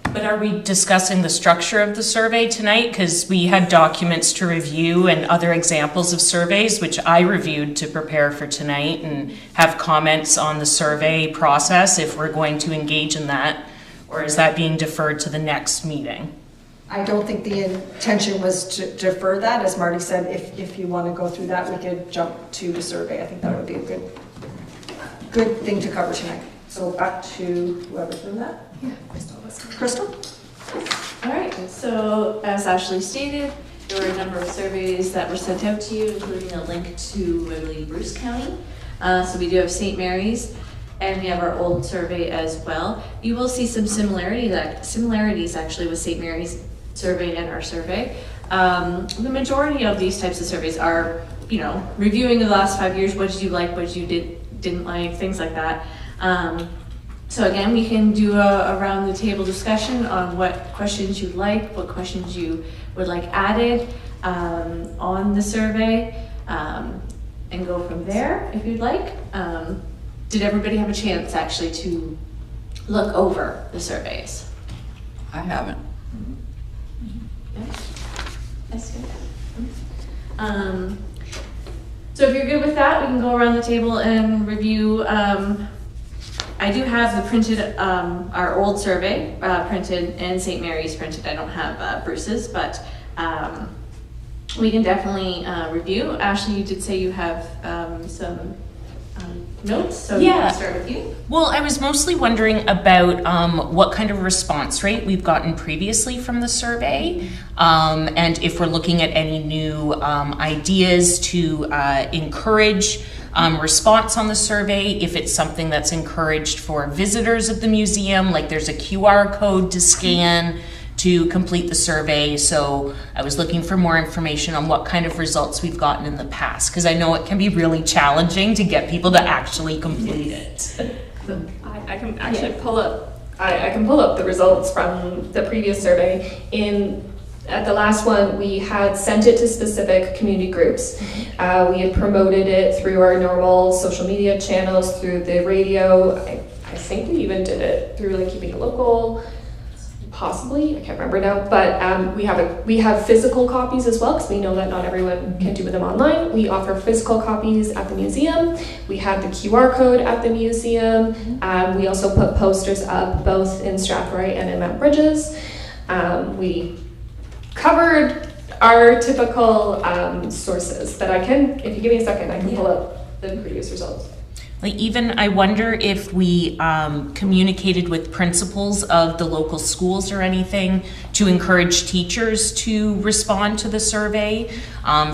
[SPEAKER 7] But are we discussing the structure of the survey tonight? Because we had documents to review and other examples of surveys, which I reviewed to prepare for tonight, and have comments on the survey process if we're going to engage in that, or is that being deferred to the next meeting?
[SPEAKER 1] I don't think the intention was to defer that. As Marty said, if you want to go through that, we could jump to the survey. I think that would be a good thing to cover tonight. So back to whoever's doing that. Yeah, Crystal?
[SPEAKER 2] All right, so as Ashley stated, there were a number of surveys that were sent out to you, including a link to, I believe, Bruce County. So we do have St. Mary's, and we have our old survey as well. You will see some similarities actually with St. Mary's survey and our survey. The majority of these types of surveys are, reviewing the last 5 years, what did you like, what didn't like, things like that. So again, we can do a around the table discussion on what questions you like, what questions you would like added on the survey, and go from there if you'd like. Did everybody have a chance actually to look over the surveys?
[SPEAKER 5] I haven't.
[SPEAKER 2] That's good. So if you're good with that, we can go around the table and review. I do have the printed, our old survey printed, and St. Mary's printed. I don't have Bruce's, but we can definitely review. Ashley, you did say you have some notes, so
[SPEAKER 7] Yeah.
[SPEAKER 2] I'll start with you.
[SPEAKER 7] Well, I was mostly wondering about what kind of response rate we've gotten previously from the survey, and if we're looking at any new ideas to encourage response on the survey, if it's something that's encouraged for visitors of the museum, like there's a QR code to scan to complete the survey. So I was looking for more information on what kind of results we've gotten in the past, because I know it can be really challenging to get people to actually complete it.
[SPEAKER 4] I can actually pull up. I can pull up the results from the previous survey. At the last one, we had sent it to specific community groups. We had promoted it through our normal social media channels, through the radio. I think we even did it through like Keeping It Local, possibly. I can't remember now. But we have physical copies as well, because we know that not everyone can do them online. We offer physical copies at the museum. We have the QR code at the museum. We also put posters up both in Strathroy and in Mount Bridges. We covered our typical sources, but if you give me a second, I can pull up the previous results.
[SPEAKER 7] Like even I wonder if we communicated with principals of the local schools or anything to encourage teachers to respond to the survey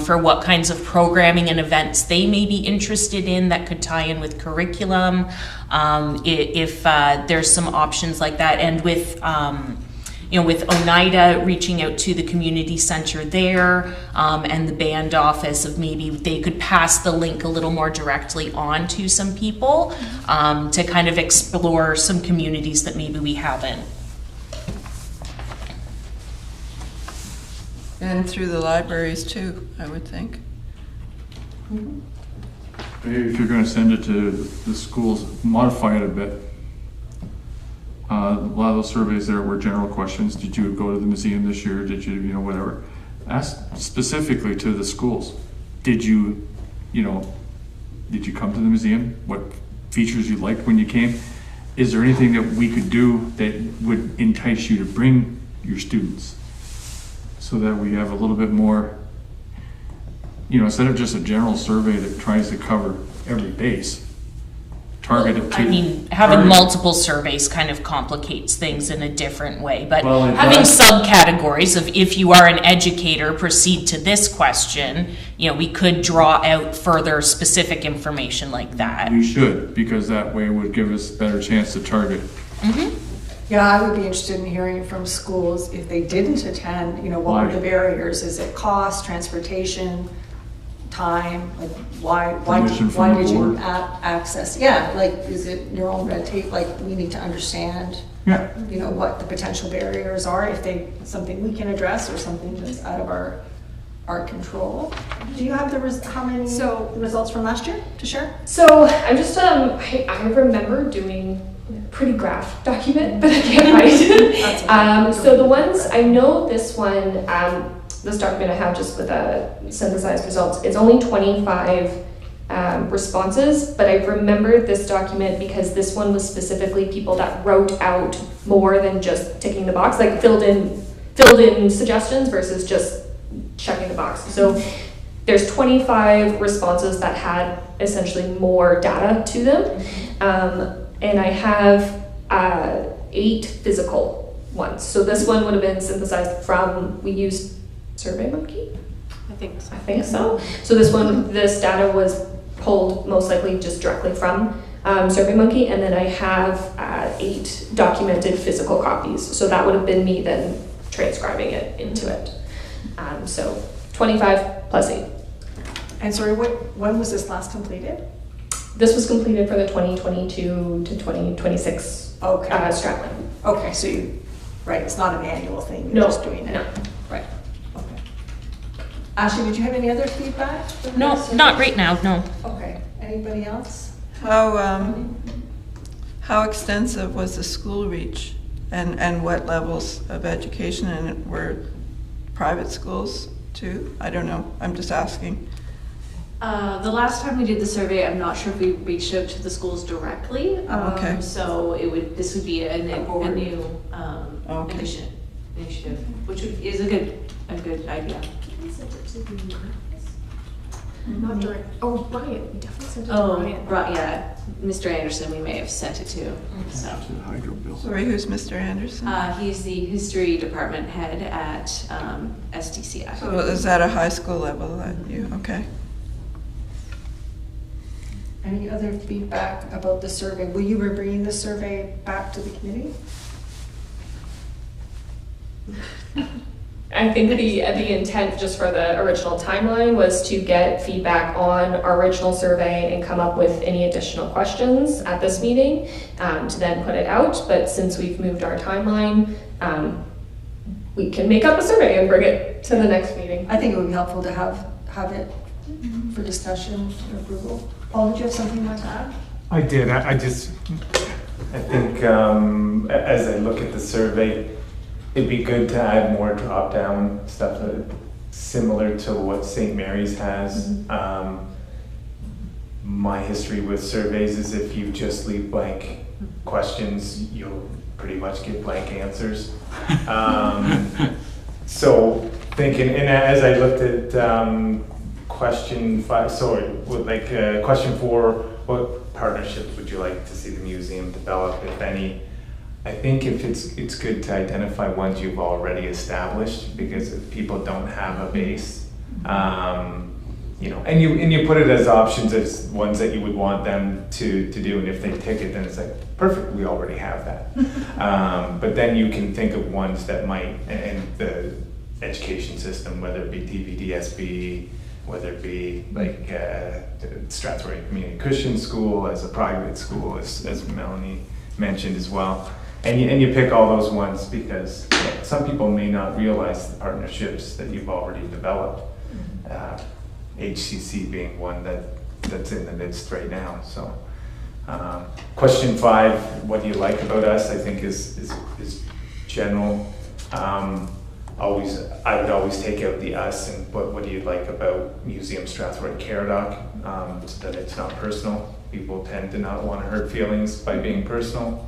[SPEAKER 7] for what kinds of programming and events they may be interested in that could tie in with curriculum. If there's some options like that, and with with Oneida reaching out to the community center there and the band office, of maybe they could pass the link a little more directly on to some people to kind of explore some communities that maybe we haven't.
[SPEAKER 5] And through the libraries too, I would think.
[SPEAKER 8] If you're going to send it to the schools, modify it a bit. A lot of those surveys there were general questions. Did you go to the museum this year? Did you, whatever. Ask specifically to the schools. Did you come to the museum? What features you liked when you came? Is there anything that we could do that would entice you to bring your students? So that we have a little bit more, instead of just a general survey that tries to cover every base. Targeted to,
[SPEAKER 7] having multiple surveys kind of complicates things in a different way, but
[SPEAKER 8] Well,
[SPEAKER 7] having subcategories of, if you are an educator, proceed to this question, we could draw out further specific information like that.
[SPEAKER 8] We should, because that way would give us a better chance to target.
[SPEAKER 1] Yeah, I would be interested in hearing from schools if they didn't attend, what were the barriers? Is it cost, transportation, time? Like why
[SPEAKER 8] Permission from the
[SPEAKER 1] did you
[SPEAKER 8] board.
[SPEAKER 1] access? Yeah, like is it your own red tape? Like we need to understand,
[SPEAKER 8] Yeah.
[SPEAKER 1] what the potential barriers are, if something we can address or something that's out of our control. Do you have the results from last year to share?
[SPEAKER 4] So I'm just I remember doing a pretty graph document, but I can't find it. So the ones I know, this one, this document I have just with synthesized results, it's only 25 responses, but I remember this document because this one was specifically people that wrote out more than just ticking the box, like filled in suggestions versus just checking the box. So there's 25 responses that had essentially more data to them, and I have 8 physical ones. So this one would have been synthesized from, we used SurveyMonkey?
[SPEAKER 2] I think so.
[SPEAKER 4] I think so. So this data was pulled most likely just directly from SurveyMonkey, and then I have 8 documented physical copies. So that would have been me then transcribing it into it. So 25 plus 8.
[SPEAKER 1] And sorry, when was this last completed?
[SPEAKER 4] This was completed for the 2022 to 2026
[SPEAKER 1] Okay.
[SPEAKER 4] Stratland.
[SPEAKER 1] Okay, so right, it's not an annual thing, you're
[SPEAKER 4] No,
[SPEAKER 1] just doing it.
[SPEAKER 4] no.
[SPEAKER 1] Right, okay. Ashley, did you have any other feedback? from
[SPEAKER 7] No,
[SPEAKER 1] this?
[SPEAKER 7] not right now, no.
[SPEAKER 1] Okay, anybody else?
[SPEAKER 5] How extensive was the school reach, and what levels of education, and were private schools too? I don't know, I'm just asking.
[SPEAKER 2] The last time we did the survey, I'm not sure if we reached out to the schools directly.
[SPEAKER 5] Okay.
[SPEAKER 2] So this would be a new
[SPEAKER 5] Okay.
[SPEAKER 2] initiative, which is a good idea.
[SPEAKER 4] Not direct. Oh, Brian. We definitely sent it to
[SPEAKER 2] Oh,
[SPEAKER 4] Brian.
[SPEAKER 2] right, yeah, Mr. Anderson, we may have sent it to, so.
[SPEAKER 8] To the hydro bill.
[SPEAKER 5] Sorry, who's Mr. Anderson?
[SPEAKER 2] He's the history department head at STCI.
[SPEAKER 5] So is that a high school level that you, okay.
[SPEAKER 1] Any other feedback about the survey? Will you be bringing the survey back to the committee?
[SPEAKER 4] I think the intent just for the original timeline was to get feedback on our original survey and come up with any additional questions at this meeting to then put it out. But since we've moved our timeline, we can make up a survey and bring it to the next meeting.
[SPEAKER 1] I think it would be helpful to have it for discussion and approval. Paul, did you have something like that?
[SPEAKER 6] I did. I think as I look at the survey, it'd be good to add more drop-down stuff similar to what St. Mary's has. My history with surveys is if you just leave blank questions, you'll pretty much get blank answers. So thinking, and as I looked at question 5, question 4, what partnerships would you like to see the museum develop, if any? I think if it's good to identify ones you've already established, because if people don't have a base, you know, and you put it as options as ones that you would want them to do, and if they tick it, then it's like, perfect, we already have that. But then you can think of ones that might, and the education system, whether it be TVDSB, whether it be like Strathroy Community Christian School as a private school, as Melanie mentioned as well. And you pick all those ones because some people may not realize the partnerships that you've already developed. HCC being one that's in the midst right now. So, question 5, what do you like about us? I think is general. I would always take out the us and what do you like about Museum Strathroy-Caradoc, so that it's not personal. People tend to not want to hurt feelings by being personal.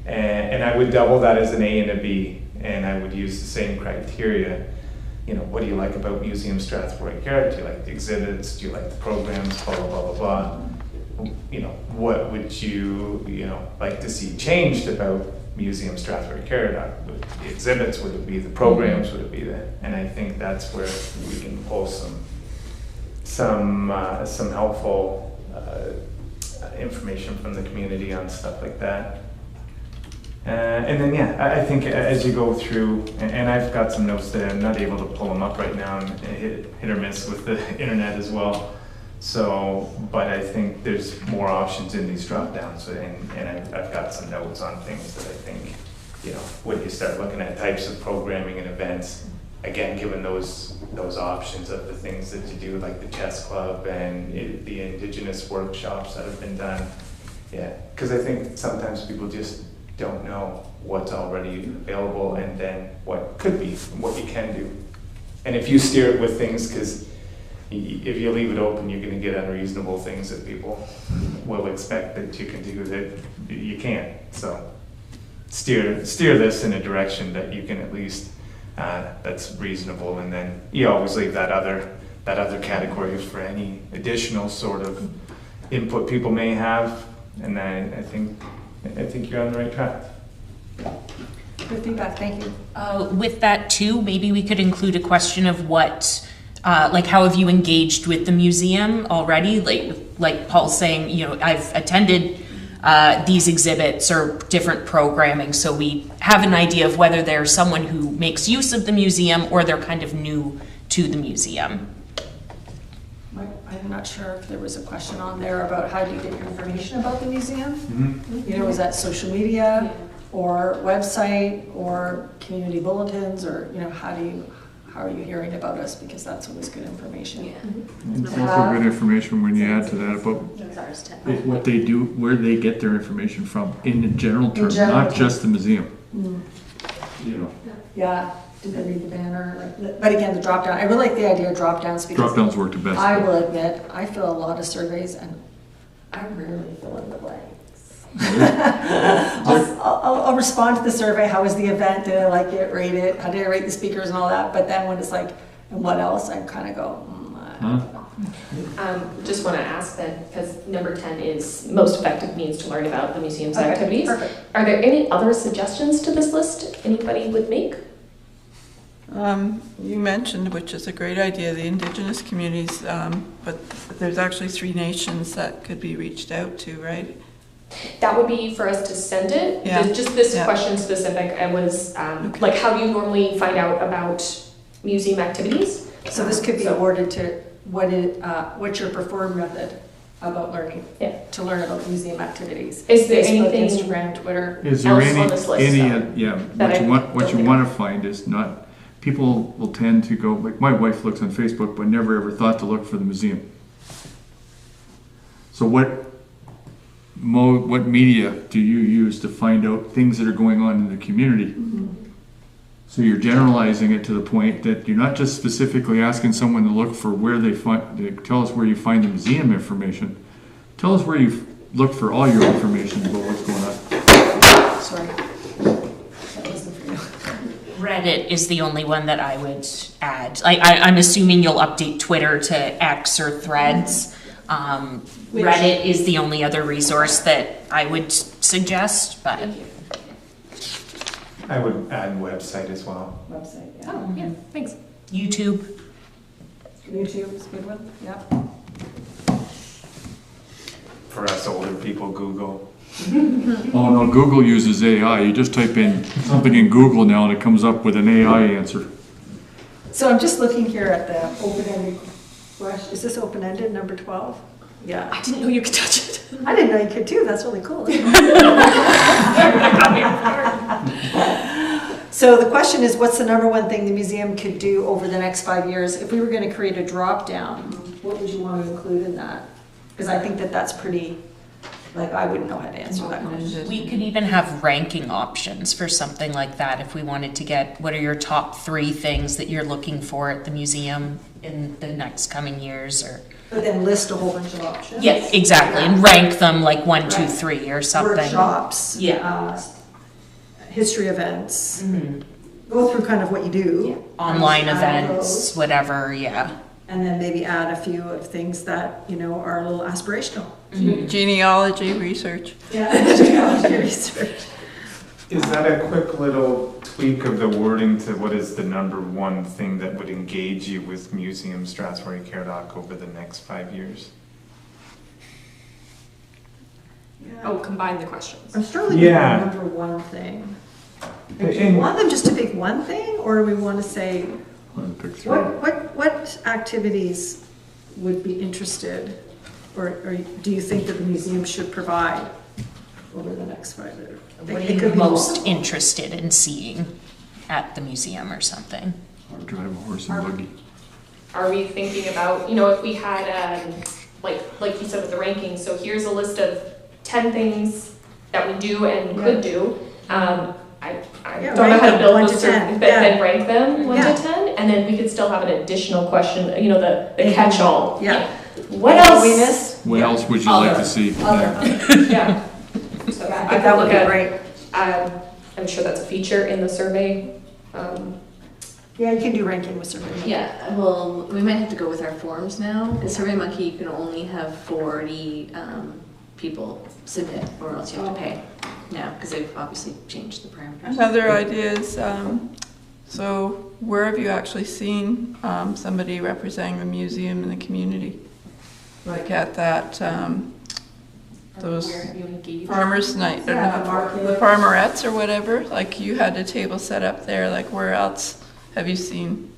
[SPEAKER 6] And I would double that as an A and a B, and I would use the same criteria. You know, what do you like about Museum Strathroy-Caradoc? Do you like the exhibits? Do you like the programs? Blah, blah, blah, blah, blah. You know, what would you like to see changed about Museum Strathroy-Caradoc? Would it be the exhibits? Would it be the programs? Would it be the? And I think that's where we can pull some helpful information from the community on stuff like that. And then, I think as you go through, and I've got some notes that I'm not able to pull them up right now, and hit or miss with the internet as well. So, but I think there's more options in these drop downs, and I've got some notes on things that I think, you know, when you start looking at types of programming and events, again, given those options of the things that you do, like the chess club and the Indigenous workshops that have been done. Yeah, because I think sometimes people just don't know what's already available and then what could be, what you can do. And if you steer it with things, because if you leave it open, you're going to get unreasonable things that people will expect that you can do that you can't. So steer this in a direction that you can at least, that's reasonable, and then you always leave that other category for any additional sort of input people may have, and then I think you're on the right track.
[SPEAKER 1] Good feedback, thank you.
[SPEAKER 7] With that too, maybe we could include a question of what, like how have you engaged with the museum already? Like Paul's saying, you know, I've attended these exhibits or different programming, so we have an idea of whether they're someone who makes use of the museum or they're kind of new to the museum.
[SPEAKER 1] I'm not sure if there was a question on there about how do you get your information about the museum? You know, is that social media or website or community bulletins, or, you know, how are you hearing about us? Because that's always good information.
[SPEAKER 8] It's also good information when you add to that about what they do, where they get their information from in the general terms, not just the museum. You know.
[SPEAKER 1] Yeah. Did they read the banner? But again, the drop down, I really like the idea of drop downs because
[SPEAKER 8] Drop downs work the best.
[SPEAKER 1] I will admit, I fill a lot of surveys and I rarely fill in the blanks. I'll respond to the survey. How was the event? Did I like it? Rate it? How did I rate the speakers and all that? But then when it's like, and what else? I kind of go, I don't know.
[SPEAKER 4] Just want to ask then, because number 10 is most effective means to learn about the museum's activities. Perfect. Are there any other suggestions to this list anybody would make?
[SPEAKER 5] You mentioned, which is a great idea, the Indigenous communities, but there's actually 3 nations that could be reached out to, right?
[SPEAKER 4] That would be for us to send it.
[SPEAKER 5] Yeah.
[SPEAKER 4] Just this question specific, I was like, how do you normally find out about museum activities?
[SPEAKER 1] So this could be awarded to what's your preferred method about learning?
[SPEAKER 4] Yeah.
[SPEAKER 1] To learn about museum activities.
[SPEAKER 4] Is there
[SPEAKER 1] Facebook,
[SPEAKER 4] anything
[SPEAKER 1] Instagram, Twitter?
[SPEAKER 8] Is there
[SPEAKER 4] else on this list,
[SPEAKER 8] what you want to find is not, people will tend to go, like my wife looks on Facebook but never ever thought to look for the museum. So what media do you use to find out things that are going on in the community? So you're generalizing it to the point that you're not just specifically asking someone to look for where they find, tell us where you find the museum information. Tell us where you look for all your information about what's going on.
[SPEAKER 1] Sorry. That wasn't for you.
[SPEAKER 7] Reddit is the only one that I would add. I'm assuming you'll update Twitter to X or Threads. Reddit is the only other resource that I would suggest, but
[SPEAKER 6] I would add website as well.
[SPEAKER 1] Website, yeah.
[SPEAKER 4] Oh, yeah, thanks.
[SPEAKER 7] YouTube.
[SPEAKER 1] YouTube is a good one, yeah.
[SPEAKER 6] For us older people, Google.
[SPEAKER 8] Oh no, Google uses AI. You just type in something in Google now and it comes up with an AI answer.
[SPEAKER 1] So I'm just looking here at the open-ended question. Is this open-ended, number 12? Yeah.
[SPEAKER 4] I didn't know you could touch it.
[SPEAKER 1] I didn't know you could too. That's really cool. So the question is, what's the number one thing the museum could do over the next 5 years? If we were going to create a drop-down, what would you want to include in that? Because I think that that's pretty, like, I wouldn't know how to answer that question.
[SPEAKER 7] We could even have ranking options for something like that if we wanted to get, what are your top 3 things that you're looking for at the museum in the next coming years, or...
[SPEAKER 1] But then list a whole bunch of options.
[SPEAKER 7] Yes, exactly, and rank them like 1, 2, 3 or something.
[SPEAKER 1] Workshops.
[SPEAKER 7] Yeah.
[SPEAKER 1] History events. Go through kind of what you do.
[SPEAKER 7] Online events, whatever, yeah.
[SPEAKER 1] And then maybe add a few of things that, you know, are a little aspirational.
[SPEAKER 5] Genealogy research.
[SPEAKER 1] Yeah, genealogy research.
[SPEAKER 6] Is that a quick little tweak of the wording to what is the number one thing that would engage you with Museum Strathroy-Caradoc over the next 5 years?
[SPEAKER 1] Yeah.
[SPEAKER 4] Oh, combine the questions.
[SPEAKER 1] I'm struggling with the number one thing. Do we want them just to pick one thing, or do we want to say, what activities would be interested, or do you think that the museum should provide over the next 5 years?
[SPEAKER 7] What are you most interested in seeing at the museum or something?
[SPEAKER 8] Or drive a horse and buggy.
[SPEAKER 4] Are we thinking about, you know, if we had, like you said with the rankings, so here's a list of 10 things that we do and could do. I don't know how to build those, but then rank them 1 to 10, and then we could still have an additional question, you know, the catch-all.
[SPEAKER 1] Yeah.
[SPEAKER 4] What else?
[SPEAKER 1] We missed?
[SPEAKER 8] What else would you like to see?
[SPEAKER 4] Yeah. So I
[SPEAKER 1] that would be great.
[SPEAKER 4] I'm sure that's a feature in the survey.
[SPEAKER 1] Yeah, you can do ranking with survey.
[SPEAKER 2] Yeah, well, we might have to go with our forms now. The SurveyMonkey, you can only have 40 people submit, or else you have to pay now, because they've obviously changed the parameters.
[SPEAKER 5] Another idea is, so where have you actually seen somebody representing the museum in the community? Like at that those
[SPEAKER 10] Where have you engaged?
[SPEAKER 5] farmers' night,
[SPEAKER 1] Yeah, the market.
[SPEAKER 5] the farmerettes or whatever, like you had a table set up there, like where else have you seen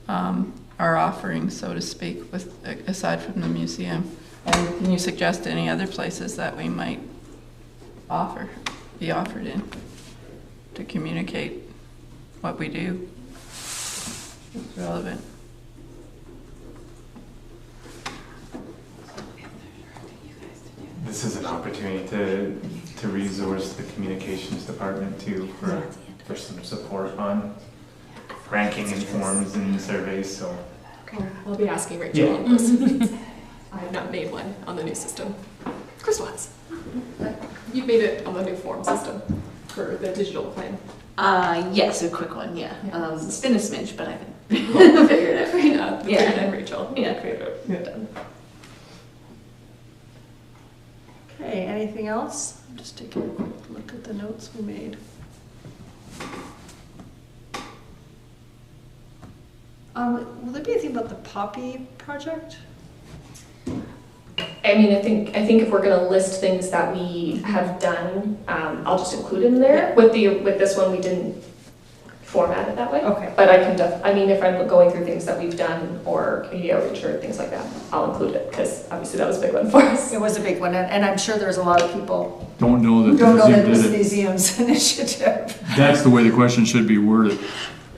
[SPEAKER 5] our offering, so to speak, with aside from the museum? And can you suggest any other places that we might be offered in to communicate what we do? It's relevant.
[SPEAKER 6] This is an opportunity to resource the communications department too for some support on ranking and forms and surveys, so.
[SPEAKER 10] Okay, I'll be asking Rachel on this. I have not made one on the new system. Chris has. You've made it on the new form system for the digital plan.
[SPEAKER 2] Yes, a quick one, yeah. It's been a smidge, but I can
[SPEAKER 10] Figured it right now.
[SPEAKER 2] Yeah.
[SPEAKER 10] Figured and Rachel.
[SPEAKER 2] Yeah.
[SPEAKER 10] Created it. Done.
[SPEAKER 1] Okay, anything else? I'm just taking a quick look at the notes we made. Will there be anything about the Poppy project?
[SPEAKER 4] I mean, I think if we're gonna list things that we have done, I'll just include it in there. With this one, we didn't format it that way.
[SPEAKER 1] Okay.
[SPEAKER 4] But I can I mean, if I'm going through things that we've done or community outreach or things like that, I'll include it, because obviously that was a big one for us.
[SPEAKER 1] It was a big one, and I'm sure there's a lot of people
[SPEAKER 8] Don't know
[SPEAKER 1] who
[SPEAKER 8] that the
[SPEAKER 1] don't know that
[SPEAKER 8] museum
[SPEAKER 1] it was the
[SPEAKER 8] did it.
[SPEAKER 1] museum's initiative.
[SPEAKER 8] That's the way the question should be worded.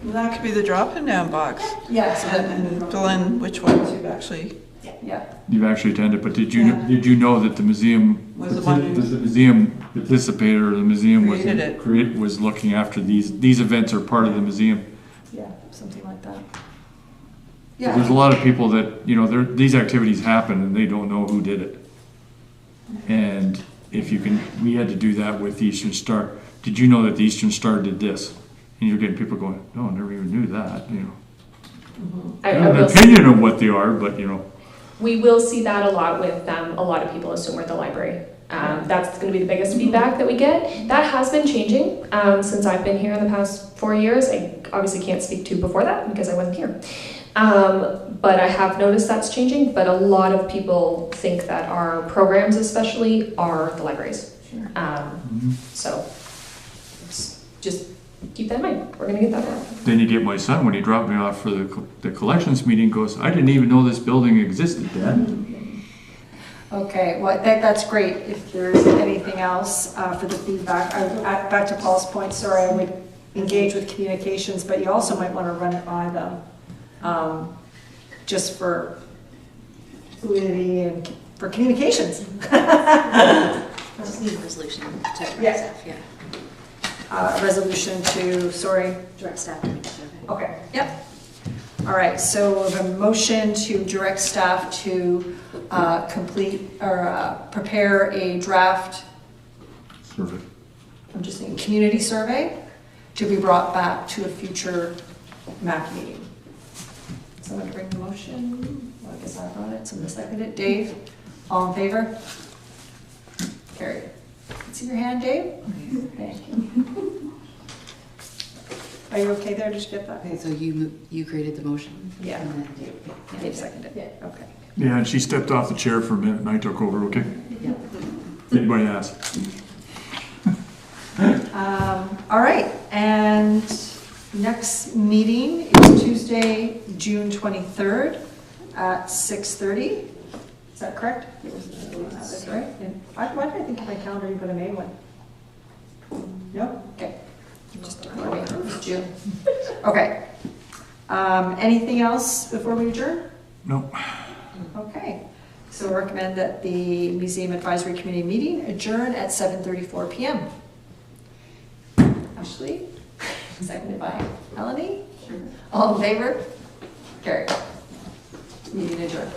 [SPEAKER 5] Well, that could be the drop-in down box.
[SPEAKER 1] Yes.
[SPEAKER 5] And fill in which ones you've actually.
[SPEAKER 1] Yeah.
[SPEAKER 8] You've actually attended, but did you know that the museum
[SPEAKER 5] Was the one who-
[SPEAKER 8] the museum participated, or the museum
[SPEAKER 5] Created it.
[SPEAKER 8] was looking after these events are part of the museum?
[SPEAKER 1] Yeah, something like that.
[SPEAKER 8] There's a lot of people that, these activities happen and they don't know who did it. And we had to do that with the Eastern Star. Did you know that the Eastern Star did this? And you're getting people going, no, I never even knew that, I have an opinion of what they are, but
[SPEAKER 4] We will see that a lot with a lot of people assume we're at the library. That's going to be the biggest feedback that we get. That has been changing since I've been here in the past 4 years. I obviously can't speak to before that because I wasn't here. But I have noticed that's changing, but a lot of people think that our programs especially are the libraries. So just keep that in mind. We're going to get that one.
[SPEAKER 8] then you get my son, when he dropped me off for the collections meeting, goes, I didn't even know this building existed, Dad.
[SPEAKER 1] Okay, well, that's great. If there's anything else for the feedback, back to Paul's point, sorry, I would engage with communications, but you also might want to run it by them, just for fluidity and for communications.
[SPEAKER 9] Just need a resolution to direct
[SPEAKER 1] Yeah.
[SPEAKER 9] staff, yeah.
[SPEAKER 1] Resolution to, sorry.
[SPEAKER 9] Direct staff to make a survey.
[SPEAKER 1] Okay, yep. All right, so we have a motion to direct staff to complete or prepare a draft,
[SPEAKER 8] Survey.
[SPEAKER 1] I'm just thinking, community survey to be brought back to a future MAC meeting. Someone to bring the motion? Well, I guess I brought it, someone seconded it. Dave, all in favor? Carried. See your hand, Dave? Thank you. Are you okay there? Did you get that?
[SPEAKER 9] Okay, so you created the motion?
[SPEAKER 1] Yeah.
[SPEAKER 9] And then
[SPEAKER 1] Dave seconded it. Okay.
[SPEAKER 8] Yeah, and she stepped off the chair for a minute and I took over, okay?
[SPEAKER 9] Yeah.
[SPEAKER 8] Anybody ask?
[SPEAKER 1] All right, and next meeting is Tuesday, June 23rd at 6:30. Is that correct? That's right. And why did I think in my calendar you put a May one? No? Okay. Just ignore me. It's June. Okay. Anything else before we adjourn?
[SPEAKER 8] No.
[SPEAKER 1] Okay. So I recommend that the Museum Advisory Committee meeting adjourn at 7:34 p.m. Ashley, seconded by Melanie. All in favor? Carried. Meeting adjourned.